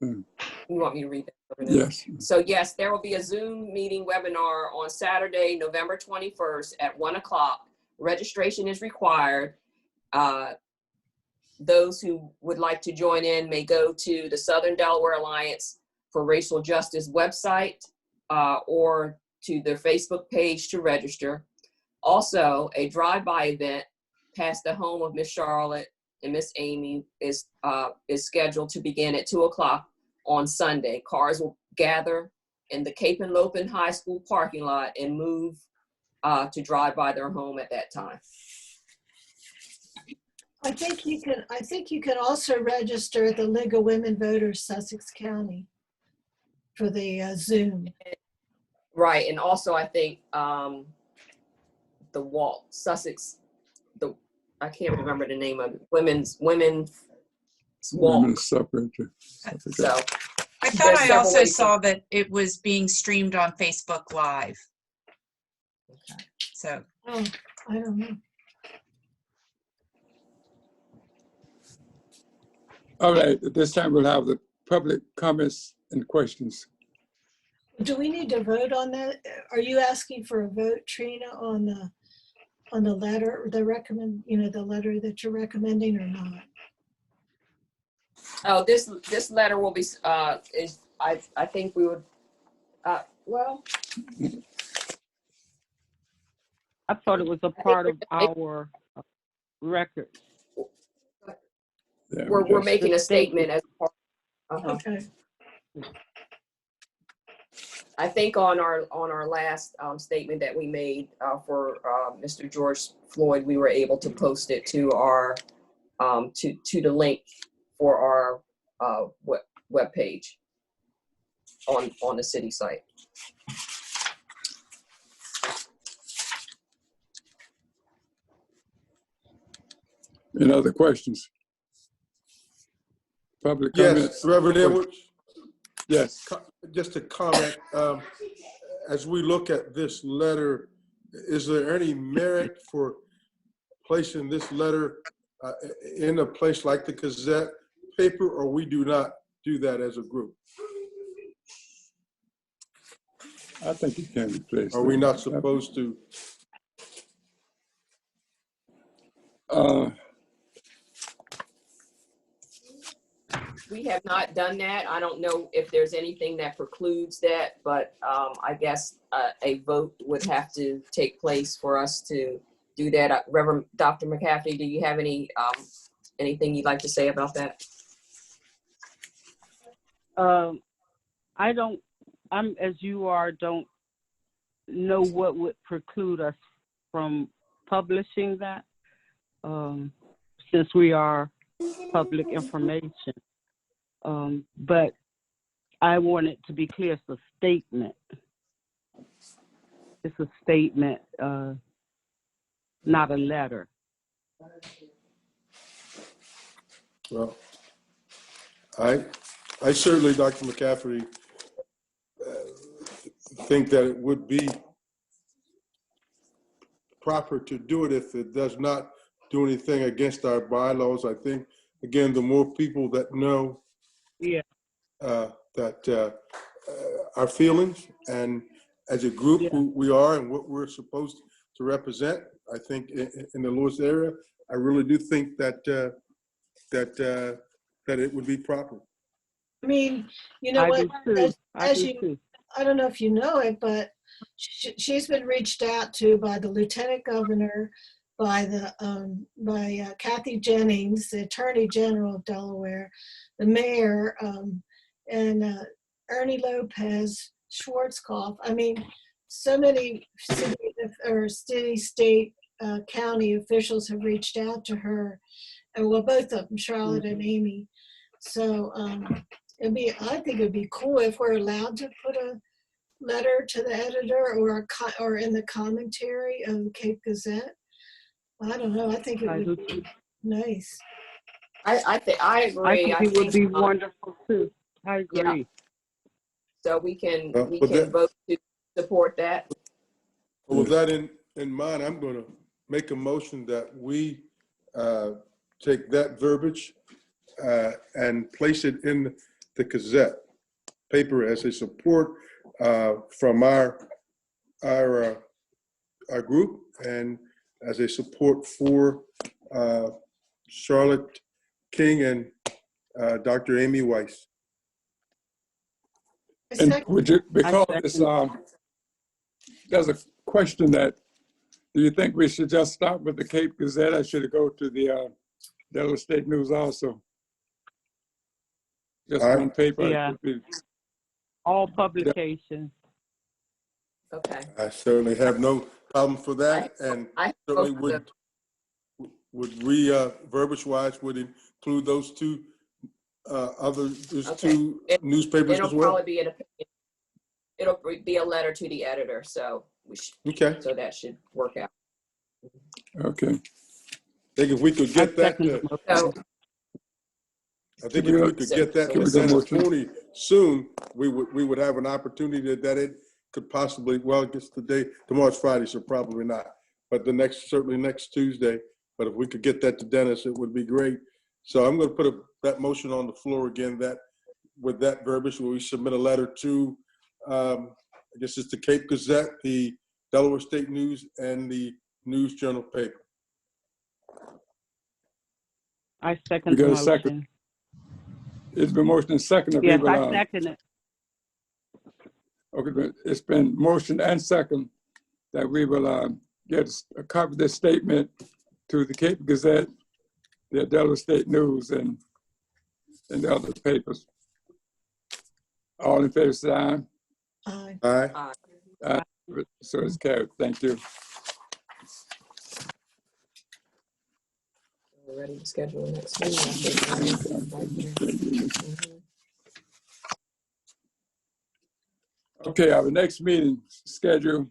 You want me to read that? Yes. So yes, there will be a Zoom meeting webinar on Saturday, November 21st at 1 o'clock. Registration is required. Those who would like to join in may go to the Southern Delaware Alliance for Racial Justice website or to their Facebook page to register. Also, a drive-by event past the home of Miss Charlotte and Miss Amy is scheduled to begin at 2 o'clock on Sunday. Cars will gather in the Cape and Lopin High School parking lot and move to drive by their home at that time. I think you can also register at the League of Women Voters, Sussex County, for the Zoom. Right, and also I think the walk, Sussex, I can't remember the name of it, women's walk. Women's So I thought I also saw that it was being streamed on Facebook Live. Okay. So. Oh, I don't know. All right, at this time we'll have the public comments and questions. Do we need to vote on that? Are you asking for a vote, Trina, on the letter, the letter that you're recommending or not? Oh, this letter will be I think we would well. I thought it was a part of our record. Yeah, We're making a statement as part. Okay. I think on our last statement that we made for Mr. George Floyd, we were able to post it to our to the link for our web page on the city site. Any other questions? Public comments? Yes, Reverend Edwards. Yes. Just a comment. As we look at this letter, is there any merit for placing this letter in a place like the Gazette paper, or we do not do that as a group? I think it can be placed. Are we not supposed to? We have not done that. I don't know if there's anything that precludes that, but I guess a vote would have to take place for us to do that. Reverend Dr. McCafferty, do you have any anything you'd like to say about that? I'm as you are, don't know what would preclude us from publishing that, since we are public information. But I want it to be clear, it's a statement. It's a statement, not a letter. Well, I certainly, Dr. McCafferty, think that it would be proper to do it if it does not do anything against our bylaws. I think, again, the more people that know that our feelings and as a group who we are and what we're supposed to represent, I think in the Lewes area, I really do think that that it would be proper. I mean, you know what? I don't know if you know it, but she's been reached out to by the Lieutenant Governor, by Kathy Jennings, the Attorney General of Delaware, the Mayor, and Ernie Lopez, Schwarzkopf. I mean, so many city, state, county officials have reached out to her, and well, both of them, Charlotte and Amy. So I think it'd be cool if we're allowed to put a letter to the editor or in the commentary of the Cape Gazette. I don't know. I think it would be nice. I agree. I think it would be wonderful too. I agree. Yeah. So we can vote to support that. With that in mind, I'm going to make a motion that we take that verbiage and place it in the Gazette paper as a support from our group and as a support for Charlotte King and Dr. Amy Weiss. And would you, because it's, there's a question that, do you think we should just start with the Cape Gazette, or should it go to the Delaware State News also? Just one paper. Yeah. All publications. Okay. I certainly have no problem for that, and I certainly hope would verbiage wise would include those two those Okay. two newspapers It'll as well. probably be an opinion. It'll be a letter to the editor, so we should, Okay. so that should work out. Okay. I think if we could get that So, I think if we could get that to Dennis County soon, we would have an opportunity that it could possibly, well, I guess tomorrow's Friday, so probably not, but certainly next Tuesday. But if we could get that to Dennis, it would be great. So I'm going to put that motion on the floor again, that with that verbiage, where we submit a letter to, I guess it's the Cape Gazette, the Delaware State News, and the News Journal paper. I second We the got a motion. second. It's been motioned and seconded. Yes, I second it. Okay, it's been motioned and second that we will get a copy of this statement to the Cape Gazette, the Delaware State News, and the other papers. All in favor, say aye. Aye. Aye. Aye. So it's carried. Thank you. we're ready to schedule the next meeting. Okay, our next meeting schedule.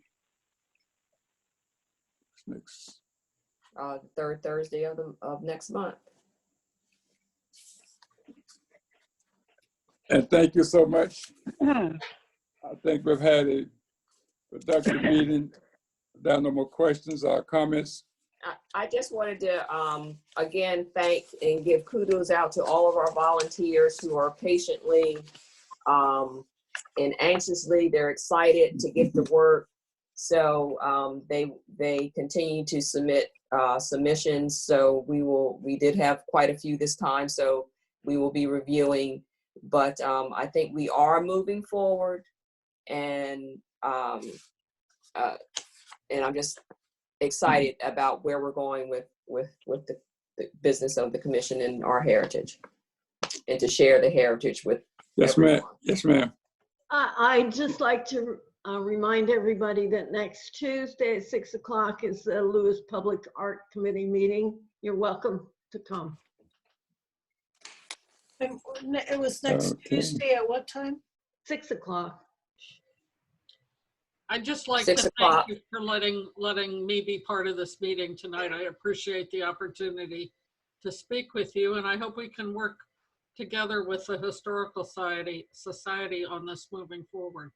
Next. The third Thursday of next month. And thank you so much. I think we've had a productive meeting. There are no more questions or comments. I just wanted to, again, thank and give kudos out to all of our volunteers who are patiently and anxiously, they're excited to get to work. So they continue to submit submissions. So we did have quite a few this time. So we will be reviewing, but I think we are moving forward, and I'm just excited about where we're going with the business of the commission and our heritage, and to share the heritage with everyone. Yes, ma'am. I'd just like to remind everybody that next Tuesday at 6 o'clock is the Lewes Public Art Committee meeting. You're welcome to come. And it was next Tuesday at what time? 6 o'clock. I'd just like 6 to o'clock. thank you for letting me be part of this meeting tonight. I appreciate the opportunity to speak with you, and I hope we can work together with the Historical Society on this moving forward.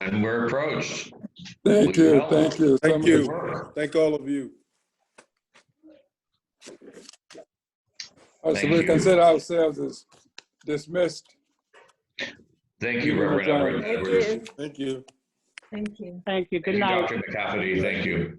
And we're approached. Thank you. Thank you. Thank you. Thank all of you. So we consider ourselves as dismissed. Thank you, Reverend. Thank you. Thank you. Thank you. Thank you. Good Thank you, night. Dr. McCafferty. Thank you.